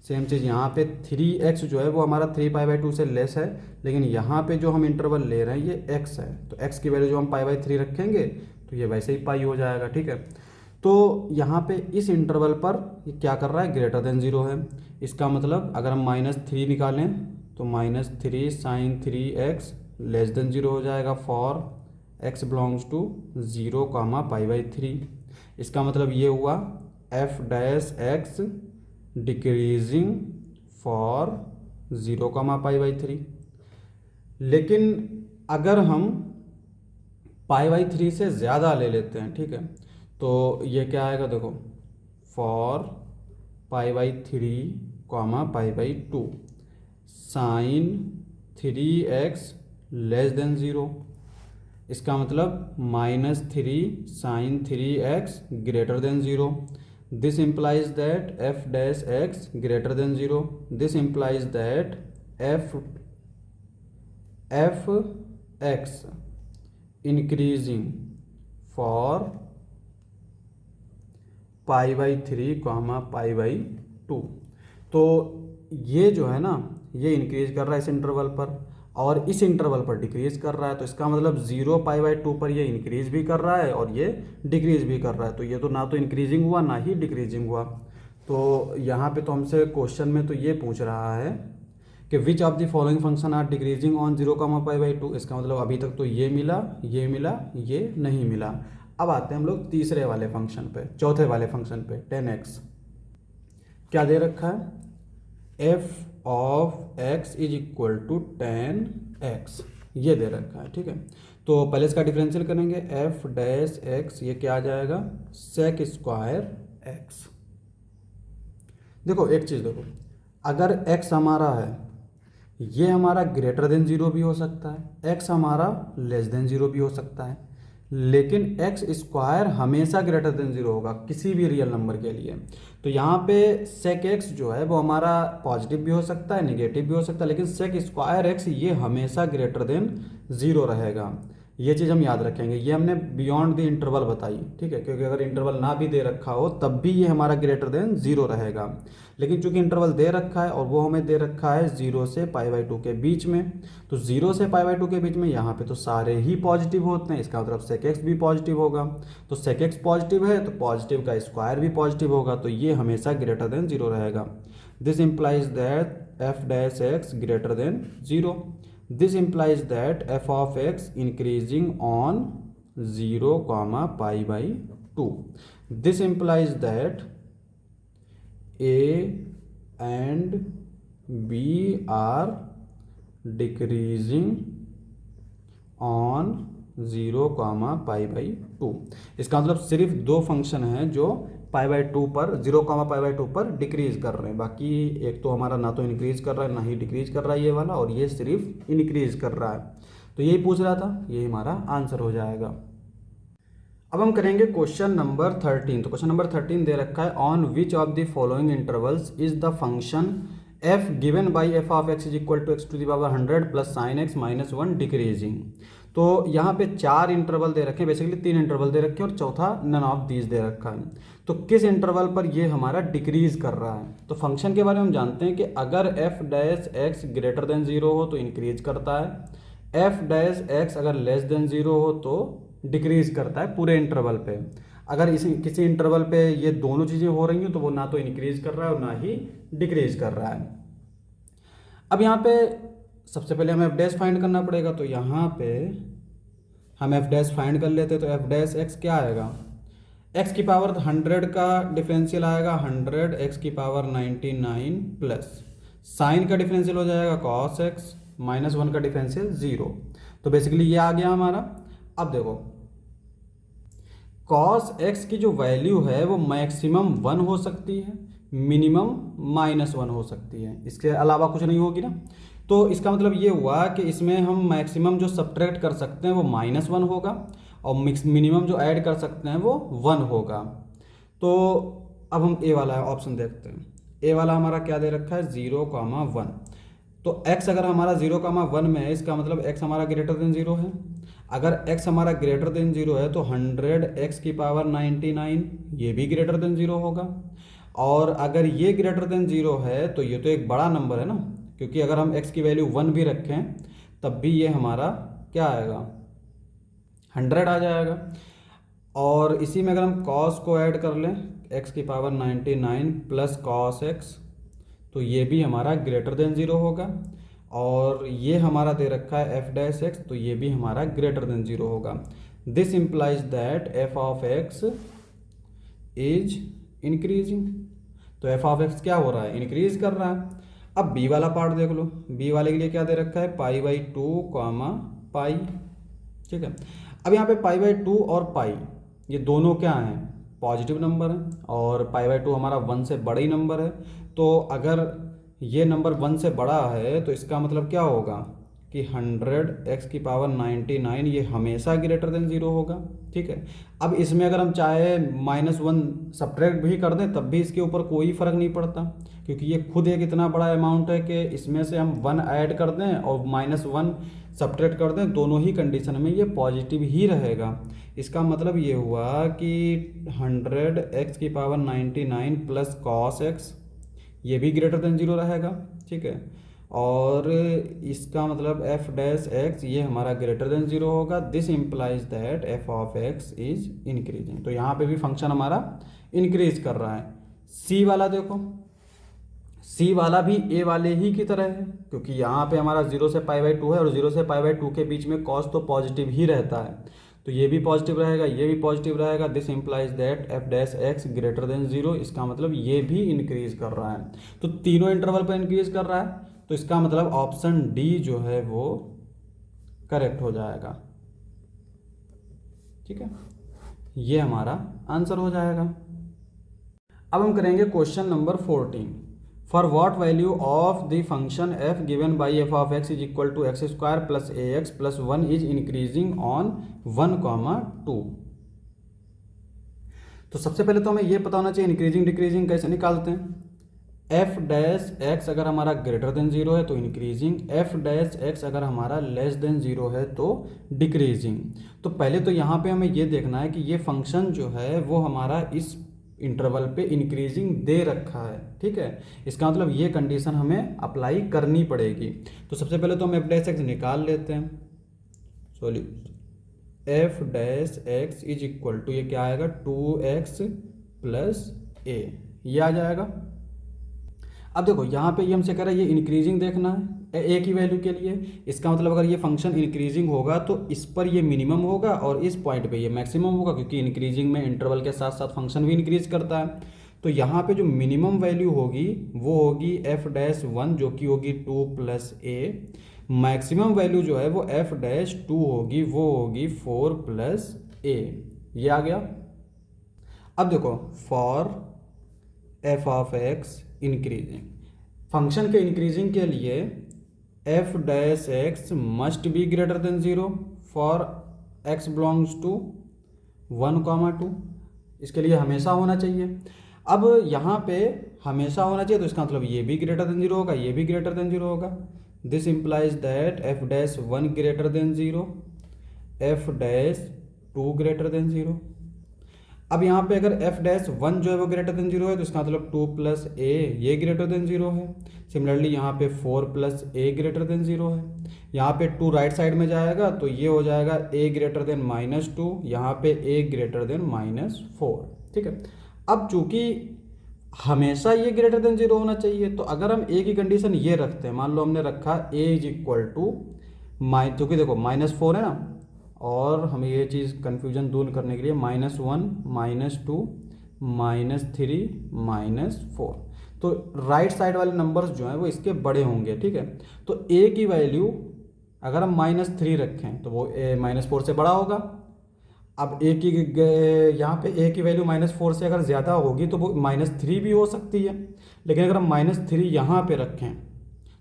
सेम चीज़ यहाँ पे 3x जो है वो हमारा 3π/2 से लेस है, लेकिन यहाँ पे जो हम इंटरवल ले रहे हैं ये x है, तो x की वैल्यू जो हम π/3 रखेंगे तो ये वैसे ही पाई हो जाएगा, ठीक है। तो यहाँ पे इस इंटरवल पर ये क्या कर रहा है, ग्रेटर देन 0 है। इसका मतलब अगर हम -3 निकालें तो -3 sin 3x लेस देन 0 हो जाएगा फॉर x बिलोंग्स टू 0, π/3। इसका मतलब ये हुआ f dash x decreasing for 0, π/3। लेकिन अगर हम π/3 से ज़्यादा ले लेते हैं, ठीक है, तो ये क्या आएगा देखो, for π/3, π/2 sign 3x less than 0। इसका मतलब -3 sin 3x greater than 0। This implies that f dash x greater than 0. This implies that f x increasing for π/3, π/2। तो ये जो है ना, ये इंक्रीज कर रहा है इस इंटरवल पर और इस इंटरवल पर डिक्रीज कर रहा है, तो इसका मतलब 0, π/2 पर ये इंक्रीज भी कर रहा है और ये डिक्रीज भी कर रहा है। तो ये तो ना तो इंक्रीजिंग हुआ ना ही डिक्रीजिंग हुआ। तो यहाँ पे तो हमसे क्वेश्चन में तो ये पूछ रहा है कि which of the following function are decreasing on 0, π/2। इसका मतलब अभी तक तो ये मिला, ये मिला, ये नहीं मिला। अब आते हैं हम लोग तीसरे वाले फंक्शन पे, चौथे वाले फंक्शन पे 10x। क्या दे रखा है, f of x is equal to 10x, ये दे रखा है, ठीक है। तो पहले इसका डिफरेंशियल करेंगे, f डैश x ये क्या आ जाएगा, sec स्क्वायर x। देखो एक चीज़ देखो, अगर x हमारा है, ये हमारा ग्रेटर देन 0 भी हो सकता है, x हमारा लेस देन 0 भी हो सकता है, लेकिन x स्क्वायर हमेशा ग्रेटर देन 0 होगा किसी भी रियल नंबर के लिए। तो यहाँ पे sec x जो है वो हमारा पॉजिटिव भी हो सकता है, निगेटिव भी हो सकता है, लेकिन sec स्क्वायर x ये हमेशा ग्रेटर देन 0 रहेगा। ये चीज़ हम याद रखेंगे, ये हमने बियॉन्ड द इंटरवल बताई, ठीक है, क्योंकि अगर इंटरवल ना भी दे रखा हो तब भी ये हमारा ग्रेटर देन 0 रहेगा। लेकिन चूंकि इंटरवल दे रखा है और वो हमें दे रखा है 0 से π/2 के बीच में, तो 0 से π/2 के बीच में यहाँ पे तो सारे ही पॉजिटिव होते हैं, इसका मतलब sec x भी पॉजिटिव होगा। तो sec x पॉजिटिव है तो पॉजिटिव का स्क्वायर भी पॉजिटिव होगा, तो ये हमेशा ग्रेटर देन 0 रहेगा। This implies that f dash x greater than 0। This implies that f of x increasing on 0, π/2. This implies that a and b are decreasing on 0, π/2। इसका मतलब सिर्फ दो फंक्शन हैं जो π/2 पर 0, π/2 पर डिक्रीज कर रहे हैं, बाकी एक तो हमारा ना तो इंक्रीज कर रहा है ना ही डिक्रीज कर रहा है ये वाला, और ये सिर्फ इंक्रीज कर रहा है। तो यही पूछ रहा था, यही हमारा आंसर हो जाएगा। अब हम करेंगे क्वेश्चन नंबर 13। तो क्वेश्चन नंबर 13 दे रखा है, on which of the following intervals is the function f given by f of x is equal to x to the power 100 plus sine x minus 1 decreasing. तो यहाँ पे 4 interval दे रखे हैं, basically 3 interval दे रखे हैं और चौथा नन ऑफ दीज दे रखा है। तो किस इंटरवल पर ये हमारा डिक्रीज कर रहा है? तो फंक्शन के बारे में हम जानते हैं कि अगर F dash x greater than 0 हो तो इंक्रीज करता है, एफ डैश एक्स अगर लेस देन 0 हो तो डिक्रीज करता है पूरे इंटरवल पे। अगर इसी किसी इंटरवल पे ये दोनों चीज़ें हो रही हैं तो वो ना तो इंक्रीज कर रहा है और ना ही डिक्रीज कर रहा है। अब यहाँ पे सबसे पहले हमें एफ डैश फाइंड करना पड़ेगा। तो यहाँ पे हम एफ डैश फाइंड कर लेते हैं। तो एफ डैश एक्स क्या आएगा? एक्स की पावर 100 का डिफरेंशियल आएगा 100, एक्स की पावर 99 प्लस साइन का डिफरेंशियल हो जाएगा कॉस एक्स माइनस 1 का डिफरेंशियल 0। तो बेसिकली ये आ गया हमारा। अब देखो कॉस एक्स की जो वैल्यू है वो मैक्सिमम 1 हो सकती है, मिनिमम -1 हो सकती है, इसके अलावा कुछ नहीं होगी ना। तो इसका मतलब ये हुआ कि इसमें हम मैक्सिमम जो सब्ट्रैक्ट कर सकते हैं वो -1 होगा और मिनिमम जो ऐड कर सकते हैं वो 1 होगा। तो अब हम ए वाला ऑप्शन देखते हैं। ए वाला हमारा क्या दे रखा है? 0,1। तो x अगर हमारा 0,1 में है, इसका मतलब x हमारा ग्रेटर देन 0 है। अगर x हमारा ग्रेटर देन 0 है तो 100 x की पावर 99 ये भी ग्रेटर देन 0 होगा। और अगर ये ग्रेटर देन 0 है तो ये तो एक बड़ा नंबर है ना, क्योंकि अगर हम x की वैल्यू 1 भी रखें तब भी ये हमारा क्या आएगा? 100 आ जाएगा। और इसी में अगर हम cos को ऐड कर लें x की पावर 99 प्लस cos x तो ये भी हमारा ग्रेटर देन 0 होगा। और ये हमारा दे रखा है एफ डैश एक्स तो ये भी हमारा ग्रेटर देन 0 होगा। This implies that f of x is increasing. तो एफ ऑफ एक्स क्या हो रहा है? इंक्रीज कर रहा है। अब बी वाला पार्ट देख लो। बी वाले के लिए क्या दे रखा है? π/2 पाई। ठीक है। अब यहाँ पे π/2 और पाई ये दोनों क्या हैं? पॉजिटिव नंबर है और π/2 हमारा 1 से बड़ा ही नंबर है। तो अगर ये नंबर 1 से बड़ा है तो इसका मतलब क्या होगा कि 100 x की पावर 99 ये हमेशा ग्रेटर देन 0 होगा। ठीक है। अब इसमें अगर हम चाहे -1 सब्ट्रैक्ट भी कर दें तब भी इसके ऊपर कोई फ़र्क नहीं पड़ता, क्योंकि ये खुद एक इतना बड़ा अमाउंट है कि इसमें से हम 1 ऐड कर दें और -1 सब्ट्रैक्ट कर दें, दोनों ही कंडीशन में ये पॉजिटिव ही रहेगा। इसका मतलब ये हुआ कि 100 x की पावर 99 प्लस cos x ये भी ग्रेटर देन 0 रहेगा। ठीक है। और इसका मतलब एफ डैश एक्स ये हमारा ग्रेटर देन 0 होगा। This implies that f of x is increasing. तो यहाँ पे भी फंक्शन हमारा इंक्रीज कर रहा है। सी वाला देखो, सी वाला भी ए वाले ही की तरह है, क्योंकि यहाँ पे हमारा 0 से π/2 है और 0 से π/2 के बीच में कॉस तो पॉजिटिव ही रहता है। तो ये भी पॉजिटिव रहेगा, ये भी पॉजिटिव रहेगा। This implies that F dash x greater than 0। इसका मतलब ये भी इंक्रीज कर रहा है। तो तीनों इंटरवल पर इंक्रीज कर रहा है, तो इसका मतलब ऑप्शन डी जो है वो करेक्ट हो जाएगा। ठीक है, ये हमारा आंसर हो जाएगा। अब हम करेंगे question number 14। For what value of the function f given by f of x is equal to x square plus a x plus 1 is increasing on 1,2। तो सबसे पहले तो हमें ये पता होना चाहिए इंक्रीजिंग डिक्रीजिंग कैसे निकालते हैं। एफ डैश एक्स अगर हमारा ग्रेटर देन 0 है तो इंक्रीजिंग, एफ डैश एक्स अगर हमारा लेस देन 0 है तो डिक्रीजिंग। तो पहले तो यहाँ पे हमें ये देखना है कि ये फंक्शन जो है वो हमारा इस इंटरवल पे इंक्रीजिंग दे रखा है। ठीक है, इसका मतलब ये कंडीशन हमें अप्लाई करनी पड़ेगी। तो सबसे पहले तो हम एफ डैश एक्स निकाल लेते हैं। Solution f dash x is equal to ये क्या आएगा? 2x प्लस ए, ये आ जाएगा। अब देखो यहाँ पे ये हमसे कह रहा है ये इंक्रीजिंग देखना है ए की वैल्यू के लिए। इसका मतलब अगर ये फंक्शन इंक्रीजिंग होगा तो इस पर ये मिनिमम होगा और इस पॉइंट पे ये मैक्सिमम होगा, क्योंकि इंक्रीजिंग में इंटरवल के साथ साथ फंक्शन भी इंक्रीज करता है। तो यहाँ पे जो मिनिमम वैल्यू होगी वो होगी एफ डैश 1 जो कि होगी 2 प्लस ए। मैक्सिमम वैल्यू जो है वो एफ डैश 2 होगी, वो होगी 4 प्लस ए। ये आ गया। अब देखो for f of x increasing, function के इंक्रीजिंग के लिए f dash x must be greater than 0 for x belongs to 1,2 इसके लिए हमेशा होना चाहिए। अब यहाँ पे हमेशा होना चाहिए तो इसका मतलब ये भी ग्रेटर देन जीरो होगा, ये भी ग्रेटर देन जीरो होगा। This implies that F dash 1 greater than zero, F dash 2 greater than zero. अब यहाँ पे अगर एफ डैश 1 जो है वो ग्रेटर देन जीरो है तो इसका मतलब 2 प्लस ए ये ग्रेटर देन जीरो है। सिमिलरली यहाँ पे 4 प्लस ए ग्रेटर देन जीरो है। यहाँ पे 2 राइट साइड में जाएगा तो ये हो जाएगा ए ग्रेटर देन -2, यहाँ पे ए ग्रेटर देन -4। ठीक है, अब चूंकि हमेशा ये ग्रेटर देन जीरो होना चाहिए तो अगर हम ए की कंडीशन ये रखते हैं, मान लो हमने रखा ए इज इक्वल टू चूँकि देखो -4 है ना, और हमें ये चीज़ कन्फ्यूजन दूर करने के लिए -1 -2 -3 -4, तो राइट साइड वाले नंबर्स जो हैं वो इसके बड़े होंगे। ठीक है, तो ए की वैल्यू अगर हम -3 रखें तो वो -4 से बड़ा होगा। अब ए की यहाँ पे ए की वैल्यू -4 से अगर ज़्यादा होगी तो वो -3 भी हो सकती है, लेकिन अगर हम -3 यहाँ पे रखें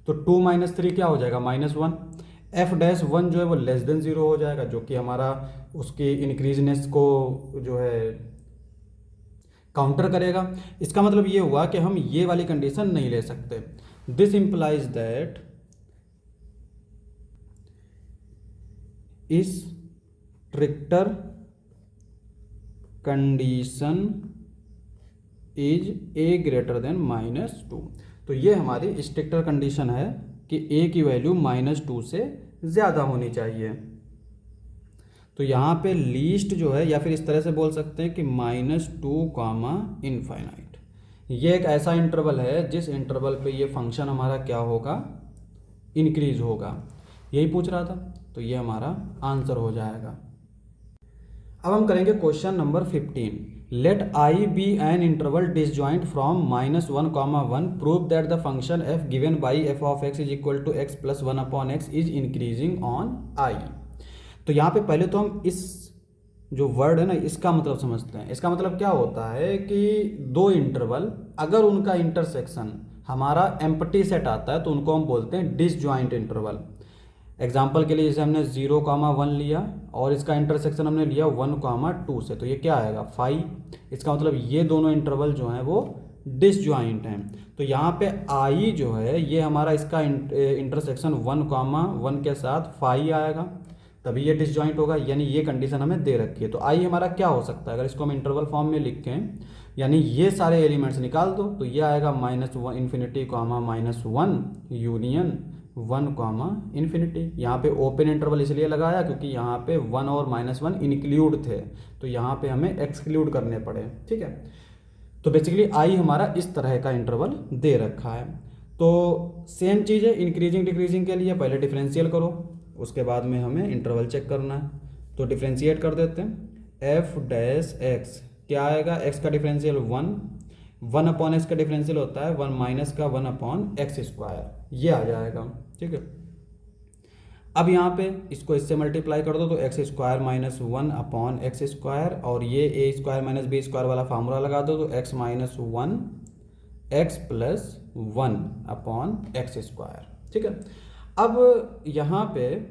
तो 2 - 3 क्या हो जाएगा -1। एफ डैश 1 जो है वो लेस देन ज़ीरो हो जाएगा, जो कि हमारा उसकी इंक्रीजनेस को जो है काउंटर करेगा। इसका मतलब ये हुआ कि हम ये वाली कंडीशन नहीं ले सकते। दिस इम्प्लाइज दैट इस stricter condition is a greater than -2। तो ये हमारी स्ट्रिक्टर कंडीशन है कि ए की वैल्यू -2 से ज़्यादा होनी चाहिए। तो यहाँ पे लीस्ट जो है, या फिर इस तरह से बोल सकते हैं कि -2, इनफाइनाइट, ये एक ऐसा इंटरवल है जिस इंटरवल पे ये फंक्शन हमारा क्या होगा, इंक्रीज होगा। यही पूछ रहा था, तो ये हमारा आंसर हो जाएगा। अब हम करेंगे question number 15। Let I be an interval disjoint from -1, prove that the function f given by f of x is equal to x plus 1/x is increasing on I. तो यहाँ पे पहले तो हम इस जो वर्ड है ना इसका मतलब समझते हैं। इसका मतलब क्या होता है कि दो इंटरवल अगर उनका इंटरसेक्शन हमारा एम्प्टी सेट आता है तो उनको हम बोलते हैं डिसजॉइंट इंटरवल। एग्जाम्पल के लिए जैसे हमने 0,1 लिया और इसका इंटरसेक्शन हमने लिया 1,2 से, तो ये क्या आएगा 5। इसका मतलब ये दोनों इंटरवल जो हैं वो डिसजॉइंट हैं। तो यहाँ पे आई जो है ये हमारा इसका इंटरसेक्शन 1,1 के साथ 5 आएगा, तभी ये डिसजॉइंट होगा, यानी ये कंडीशन हमें दे रखी है। तो आई हमारा क्या हो सकता है, अगर इसको हम इंटरवल फॉर्म में लिखें, यानी ये सारे एलिमेंट्स निकाल दो तो ये आएगा -1 इन्फिनिटी -1 यूनियन 1 इन्फिनिटी। यहाँ पे ओपन इंटरवल इसलिए लगाया क्योंकि यहाँ पे 1 और -1 इंक्लूड थे, तो यहाँ पे हमें एक्सक्लूड करने पड़े। ठीक है, तो बेसिकली आई हमारा इस तरह का इंटरवल दे रखा है। तो सेम चीज़ है इंक्रीजिंग डिक्रीजिंग के लिए, पहले डिफरेंशियल करो उसके बाद में हमें इंटरवल चेक करना है। तो डिफरेंशिएट कर देते हैं। एफ डैश एक्स क्या आएगा, एक्स का डिफरेंशियल 1/x का डिफरेंशियल होता है 1 - का 1/x², ये आ जाएगा। ठीक है, अब यहाँ पे इसको इससे मल्टीप्लाई कर दो तो x² - 1/x², और ये a² - b² वाला फार्मूला लगा दो तो x - 1 x + 1/x²। ठीक है, अब यहाँ पे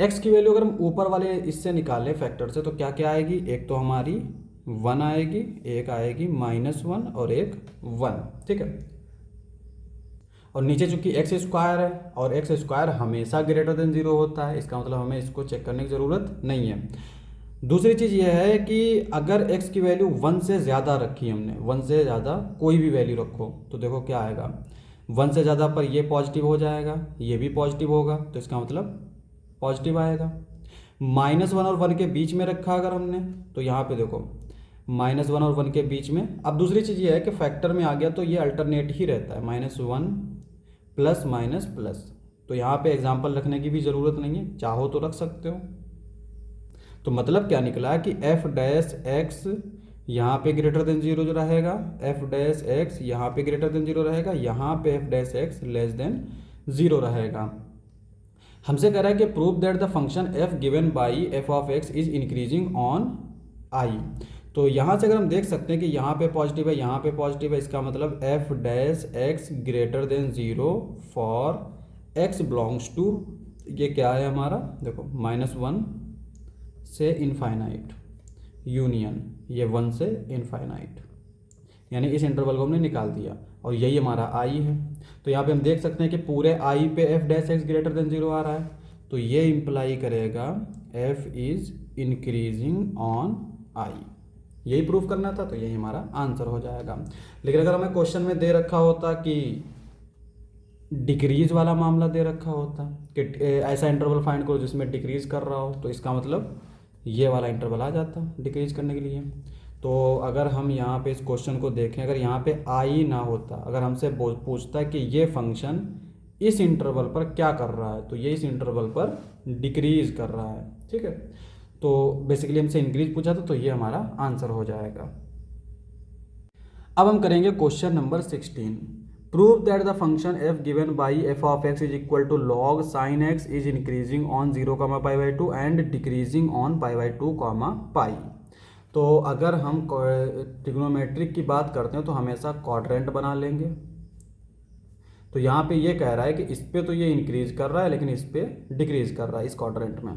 x की वैल्यू अगर हम ऊपर वाले इससे निकालें फैक्टर से तो क्या क्या आएगी, एक तो हमारी 1 आएगी, एक आएगी -1 और एक 1। ठीक है, और नीचे चूंकि x² है और x² हमेशा ग्रेटर देन 0 होता है, इसका मतलब हमें इसको चेक करने की ज़रूरत नहीं है। दूसरी चीज़ यह है कि अगर x की वैल्यू 1 से ज़्यादा रखी हमने, 1 से ज़्यादा कोई भी वैल्यू रखो तो देखो क्या आएगा, 1 से ज़्यादा पर ये पॉजिटिव हो जाएगा, ये भी पॉजिटिव होगा, तो इसका मतलब पॉजिटिव आएगा। -1 और 1 के बीच में रखा अगर हमने तो यहाँ पे देखो -1 और 1 के बीच में। अब दूसरी चीज़ ये है कि फैक्टर में आ गया तो ये अल्टरनेट ही रहता है, -1 प्लस माइनस प्लस, तो यहाँ पे एग्जाम्पल रखने की भी ज़रूरत नहीं है, चाहो तो रख सकते हो। तो मतलब क्या निकला कि एफ डैश एक्स यहाँ पे ग्रेटर देन 0 जो रहेगा, एफ डैश एक्स यहाँ पे ग्रेटर देन 0 रहेगा, यहाँ पे F dash x less than 0 रहेगा। हमसे कह रहा है कि prove that the function f given by f of x is increasing on I. तो यहाँ से अगर हम देख सकते हैं कि यहाँ पे पॉजिटिव है, यहाँ पे पॉजिटिव है, इसका मतलब f dash x greater than 0 for x belongs to, ये क्या है हमारा, देखो -1 से इनफाइनाइट यूनियन ये 1 से इनफाइनाइट, यानी इस इंटरवल को हमने निकाल दिया और यही हमारा आई है। तो यहाँ पे हम देख सकते हैं कि पूरे आई पे F dash x greater than 0 आ रहा है, तो ये इम्प्लाई करेगा एफ इज इंक्रीजिंग ऑन आई। यही प्रूफ करना था, तो यही हमारा आंसर हो जाएगा। लेकिन अगर हमें क्वेश्चन में दे रखा होता कि डिक्रीज वाला मामला दे रखा होता कि ऐसा इंटरवल फाइंड करो जिसमें डिक्रीज कर रहा हो, तो इसका मतलब ये वाला इंटरवल आ जाता डिक्रीज करने के लिए। तो अगर हम यहाँ पे इस क्वेश्चन को देखें, अगर यहाँ पे आई ना होता, अगर हमसे पूछता कि ये फंक्शन इस इंटरवल पर क्या कर रहा है, तो ये इस इंटरवल पर डिक्रीज कर रहा है, ठीक है। तो बेसिकली हमसे इंक्रीज पूछा था, तो ये हमारा आंसर हो जाएगा। अब हम करेंगे question number 16। Prove that the function f given by f of x is equal to log sine x is increasing on 0, π/2 and decreasing on π/2, pi. तो अगर हम ट्रिग्नोमेट्रिक की बात करते हैं तो हमेशा क्वाड्रेंट बना लेंगे। तो यहाँ पे ये कह रहा है कि इस पे तो ये इंक्रीज कर रहा है लेकिन इस पे डिक्रीज कर रहा है इस क्वाड्रेंट में।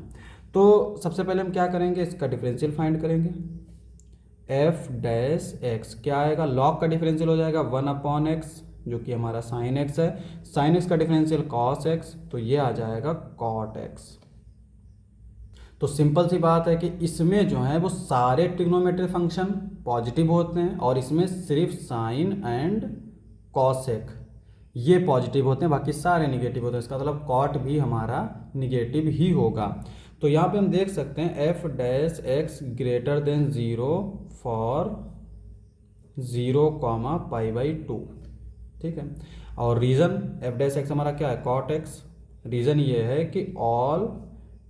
तो सबसे पहले हम क्या करेंगे, इसका डिफरेंशियल फाइंड करेंगे। एफ डैश एक्स क्या आएगा, लॉग का डिफरेंशियल हो जाएगा 1/x जो कि हमारा साइन एक्स है, साइन एक्स का डिफरेंशियल कॉस एक्स, तो ये आ जाएगा कॉट एक्स। तो सिंपल सी बात है कि इसमें जो है वो सारे ट्रिग्नोमेट्रिक फंक्शन पॉजिटिव होते हैं और इसमें सिर्फ साइन एंड कॉसेक ये पॉजिटिव होते हैं, बाकी सारे निगेटिव होते हैं। इसका मतलब कॉट भी हमारा निगेटिव ही होगा। तो यहाँ पे हम देख सकते हैं F dash x greater than 0 for 0, π/2, ठीक है। और रीज़न एफ डैश एक्स हमारा क्या है, कॉट एक्स। रीज़न ये है कि all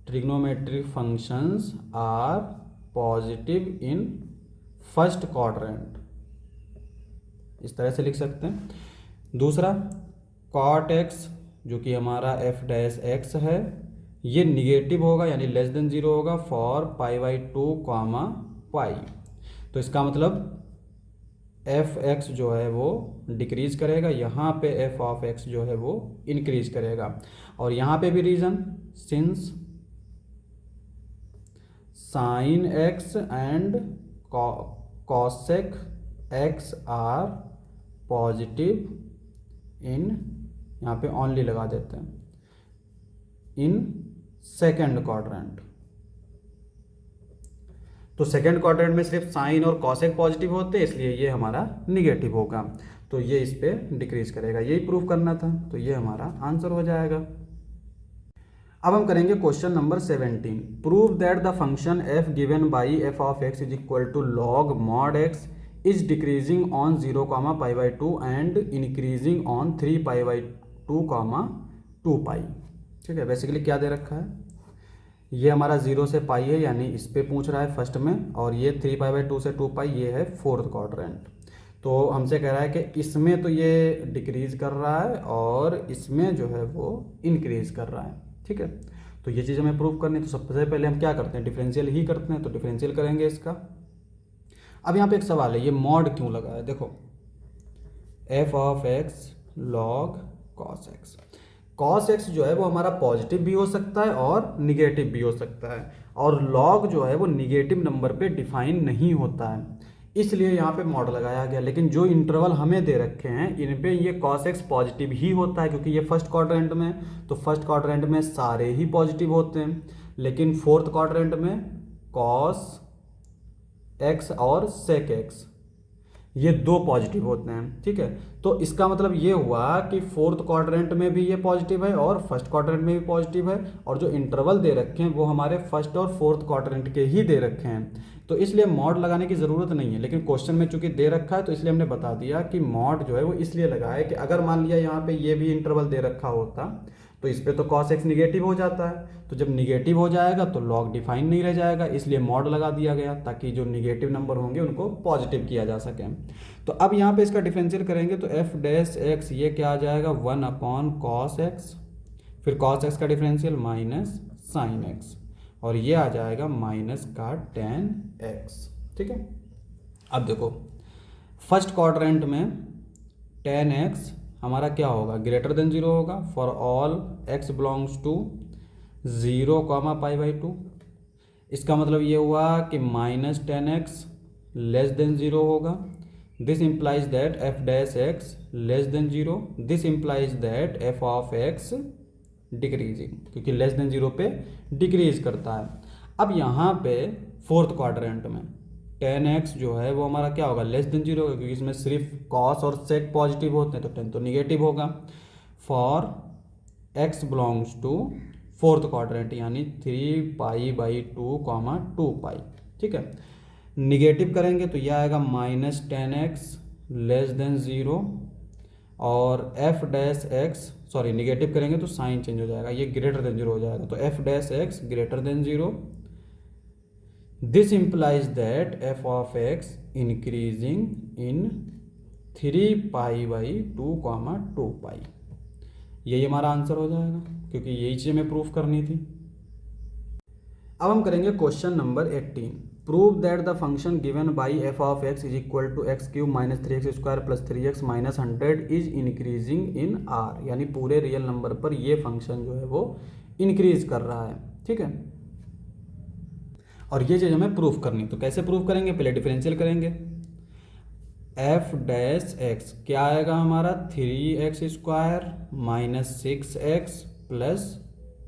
trigonometric functions are positive in first quadrant, इस तरह से लिख सकते हैं। दूसरा कॉट एक्स जो कि हमारा एफ डैश एक्स है ये निगेटिव होगा यानी लेस देन 0 होगा फॉर π/2, पाई। तो इसका मतलब एफ एक्स जो है वो डिक्रीज करेगा, यहाँ पे एफ ऑफ एक्स जो है वो इंक्रीज करेगा। और यहाँ पे भी reason since sine x and cosec x are positive in, यहाँ पे ओनली लगा देते हैं, इन सेकेंड क्वाड्रेंट। तो सेकेंड क्वाड्रेंट में सिर्फ साइन और कॉसेक पॉजिटिव होते हैं, इसलिए ये हमारा निगेटिव होगा, तो ये इस पे डिक्रीज करेगा। यही प्रूफ करना था, तो ये हमारा आंसर हो जाएगा। अब हम करेंगे question number 17। Prove that the function f given by f of x is equal to log mod x is decreasing on 0, π/2 and increasing on 3, π/2, 2 pi. ठीक है, बेसिकली क्या दे रखा है, ये हमारा 0 से पाई है यानी इस पे पूछ रहा है फर्स्ट में, और ये 3 π/2 से 2 पाई ये है फोर्थ क्वाड्रेंट। तो हमसे कह रहा है कि इसमें तो ये डिक्रीज कर रहा है और इसमें जो है वो इंक्रीज कर रहा है। ठीक है, तो ये चीज़ हमें प्रूव करनी है। तो सबसे पहले हम क्या करते हैं, डिफरेंशियल ही करते हैं। तो डिफरेंशियल करेंगे इसका। अब यहाँ पे एक सवाल है, ये मॉड क्यों लगा है, देखो F of x log cos x. Cos x जो है वो हमारा पॉजिटिव भी हो सकता है और निगेटिव भी हो सकता है, और लॉग जो है वो निगेटिव नंबर पे डिफाइन नहीं होता है, इसलिए यहाँ पे मॉड लगाया गया। लेकिन जो इंटरवल हमें दे रखे हैं इन पे ये कॉस एक्स पॉजिटिव ही होता है, क्योंकि ये फर्स्ट क्वाड्रेंट में, तो फर्स्ट क्वाड्रेंट में सारे ही पॉजिटिव होते हैं, लेकिन फोर्थ क्वाड्रेंट में कॉस एक्स और सेक एक्स ये दो पॉजिटिव होते हैं। ठीक है, तो इसका मतलब ये हुआ कि फोर्थ क्वाड्रेंट में भी ये पॉजिटिव है और फर्स्ट क्वाड्रेंट में भी पॉजिटिव है, और जो इंटरवल दे रखे हैं वो हमारे फर्स्ट और फोर्थ क्वाड्रेंट के ही दे रखे हैं, तो इसलिए मॉड लगाने की ज़रूरत नहीं है। लेकिन क्वेश्चन में चूंकि दे रखा है तो इसलिए हमने बता दिया कि मॉड जो है वो इसलिए लगा है कि अगर मान लिया यहाँ पे ये भी इंटरवल दे रखा होता तो इस पर तो कॉस एक्स निगेटिव हो जाता है, तो जब निगेटिव हो जाएगा तो लॉग डिफाइन नहीं रह जाएगा, इसलिए मॉड लगा दिया गया ताकि जो निगेटिव नंबर होंगे उनको पॉजिटिव किया जा सके। तो अब यहाँ पे इसका डिफरेंशियल करेंगे तो एफ डैश एक्स ये क्या आ जाएगा 1/cos एक्स, फिर कॉस एक्स का डिफरेंशियल माइनस साइन एक्स, और ये आ जाएगा माइनस का tan x। ठीक है, अब देखो फर्स्ट क्वाड्रेंट में tan x हमारा क्या होगा, ग्रेटर देन 0 होगा for all x belongs to 0, π/2। इसका मतलब ये हुआ कि -10x लेस देन 0 होगा। This implies that F dash x less than 0, this implies that f of x decreasing, क्योंकि लेस देन 0 पे डिक्रीज करता है। अब यहाँ पे फोर्थ क्वाड्रेंट में 10x जो है वो हमारा क्या होगा, लेस देन 0 होगा, क्योंकि इसमें सिर्फ कॉस और सेक पॉजिटिव होते हैं, तो 10 तो निगेटिव होगा। For x belongs to fourth quadrant यानी 3π/2, 2π। ठीक है, निगेटिव करेंगे तो यह आएगा -10x लेस देन 0, और F dash x, sorry negative करेंगे तो साइन चेंज हो जाएगा, ये ग्रेटर देन 0 हो जाएगा, तो f dash x greater than 0। This implies that f of x increasing in 3π/2, 2π। यही हमारा आंसर हो जाएगा, क्योंकि यही चीज़ हमें प्रूफ करनी थी। अब हम करेंगे question number 18। Prove that the function given by f of x is equal to x³ - 3x² + 3x - 100 is increasing in R, यानी पूरे रियल नंबर पर ये फंक्शन जो है वो इंक्रीज कर रहा है। ठीक है, और ये चीज़ हमें प्रूफ करनी, तो कैसे प्रूफ करेंगे, पहले डिफरेंशियल करेंगे। एफ डैश एक्स क्या आएगा हमारा, 3x² - 6x +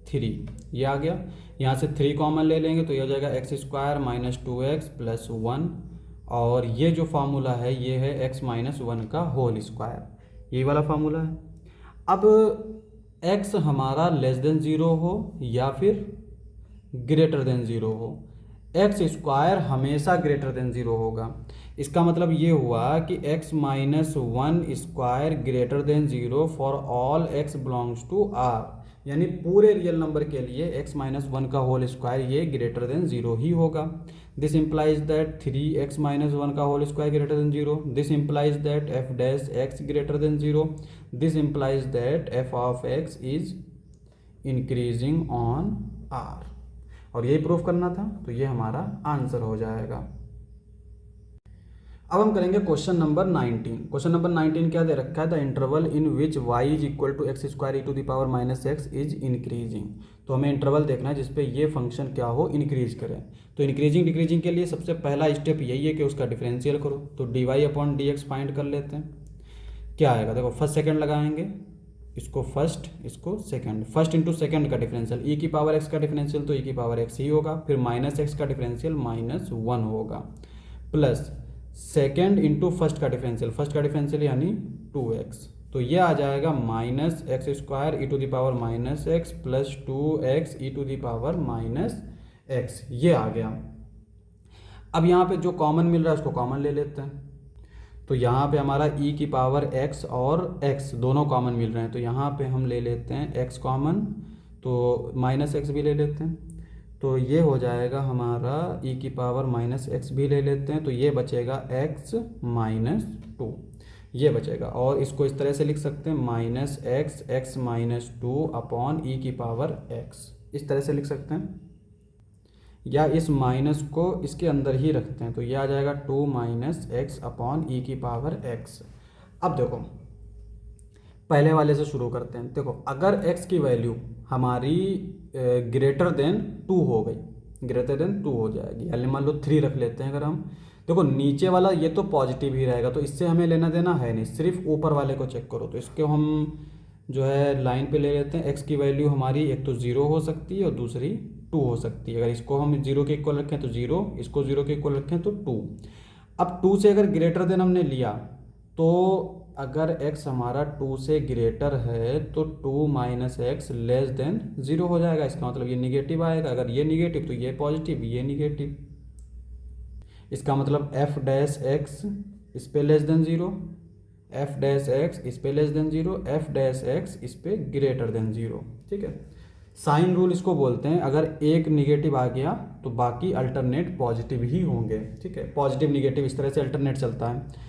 3, ये आ गया। यहाँ से 3 कॉमन ले लेंगे तो ये हो जाएगा x² - 2x + 1, और ये जो फार्मूला है ये है x - 1 का होल स्क्वायर, यही वाला फार्मूला है। अब x हमारा लेस देन 0 हो या फिर ग्रेटर देन 0 हो, x² हमेशा ग्रेटर देन 0 होगा। इसका मतलब ये हुआ कि x - 1² greater than 0 for all x belongs to r, यानी पूरे रियल नंबर के लिए x - 1 का होल स्क्वायर ये ग्रेटर देन 0 ही होगा। दिस इम्प्लाइज दैट 3x - 1 का whole square greater than 0, this implies that f dash x greater than 0, this implies that f of x is increasing on r, और यही proof करना था, तो ये हमारा आंसर हो जाएगा। अब हम करेंगे क्वेश्चन नंबर 19। क्वेश्चन नंबर 19 क्या दे रखा है, the interval in which y is equal to x² e⁻ x is increasing. तो हमें इंटरवल देखना है जिसपे ये फंक्शन क्या हो, इंक्रीज करें। तो इंक्रीजिंग डिक्रीजिंग के लिए सबसे पहला स्टेप यही है कि उसका डिफरेंशियल करो, तो dy/dx फाइंड कर लेते हैं। क्या आएगा, देखो फर्स्ट सेकेंड लगाएंगे, इसको फर्स्ट इसको सेकंड, फर्स्ट इंटू सेकंड का डिफरेंशियल, e⁻x का डिफरेंशियल तो e⁻x ही होगा, फिर -x का डिफरेंशियल -1 होगा, प्लस सेकेंड इंटू फर्स्ट का डिफरेंशियल, फर्स्ट का डिफरेंशियल यानी 2x, तो ये आ जाएगा -x² e⁻x plus 2x e⁻x, ये आ गया। अब यहाँ पे जो कॉमन मिल रहा है उसको कॉमन ले लेते हैं, तो यहाँ पे हमारा e⁻x और x दोनों कॉमन मिल रहे हैं, तो यहाँ पे हम ले लेते हैं x कॉमन, तो -x भी ले लेते हैं, तो ये हो जाएगा हमारा e⁻x भी ले लेते हैं, तो ये बचेगा x - 2, ये बचेगा, और इसको इस तरह से लिख सकते हैं -x -2 अपॉन e⁻x, इस तरह से लिख सकते हैं, या इस माइनस को इसके अंदर ही रखते हैं, तो ये आ जाएगा 2 - x अपॉन e⁻x। अब देखो पहले वाले से शुरू करते हैं। देखो अगर x की वैल्यू हमारी ग्रेटर देन 2 हो गई, ग्रेटर देन 2 हो जाएगी, यानी मान लो 3 रख लेते हैं अगर हम, देखो नीचे वाला ये तो पॉजिटिव ही रहेगा, तो इससे हमें लेना देना है नहीं, सिर्फ ऊपर वाले को चेक करो, तो इसको हम जो है लाइन पे ले लेते हैं। x की वैल्यू हमारी एक तो 0 हो सकती है और दूसरी 2 हो सकती है। अगर इसको हम 0 के इक्वल रखें तो 0, इसको 0 के इक्वल रखें तो 2। अब 2 से अगर ग्रेटर देन हमने लिया, तो अगर x हमारा 2 से ग्रेटर है तो 2 - x लेस देन 0 हो जाएगा, इसका मतलब ये निगेटिव आएगा, अगर ये निगेटिव तो ये पॉजिटिव, ये निगेटिव, इसका मतलब f डैश x इस पे less than 0, f dash x इस पे less than 0, f dash x इस पे ग्रेटर देन 0। ठीक है, साइन रूल इसको बोलते हैं, अगर एक निगेटिव आ गया तो बाकी अल्टरनेट पॉजिटिव ही होंगे। ठीक है, पॉजिटिव निगेटिव इस तरह से अल्टरनेट चलता है।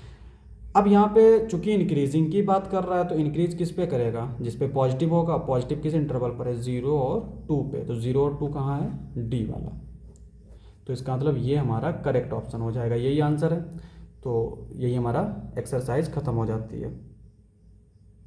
अब यहाँ पे चूंकि इंक्रीजिंग की बात कर रहा है, तो इंक्रीज किस पे करेगा, जिस पे पॉजिटिव होगा, पॉजिटिव किस इंटरवल पर है, 0 और 2 पे, तो 0 और 2 कहाँ है, डी वाला, तो इसका मतलब ये हमारा करेक्ट ऑप्शन हो जाएगा, यही आंसर है। तो यही हमारा एक्सरसाइज खत्म हो जाती है।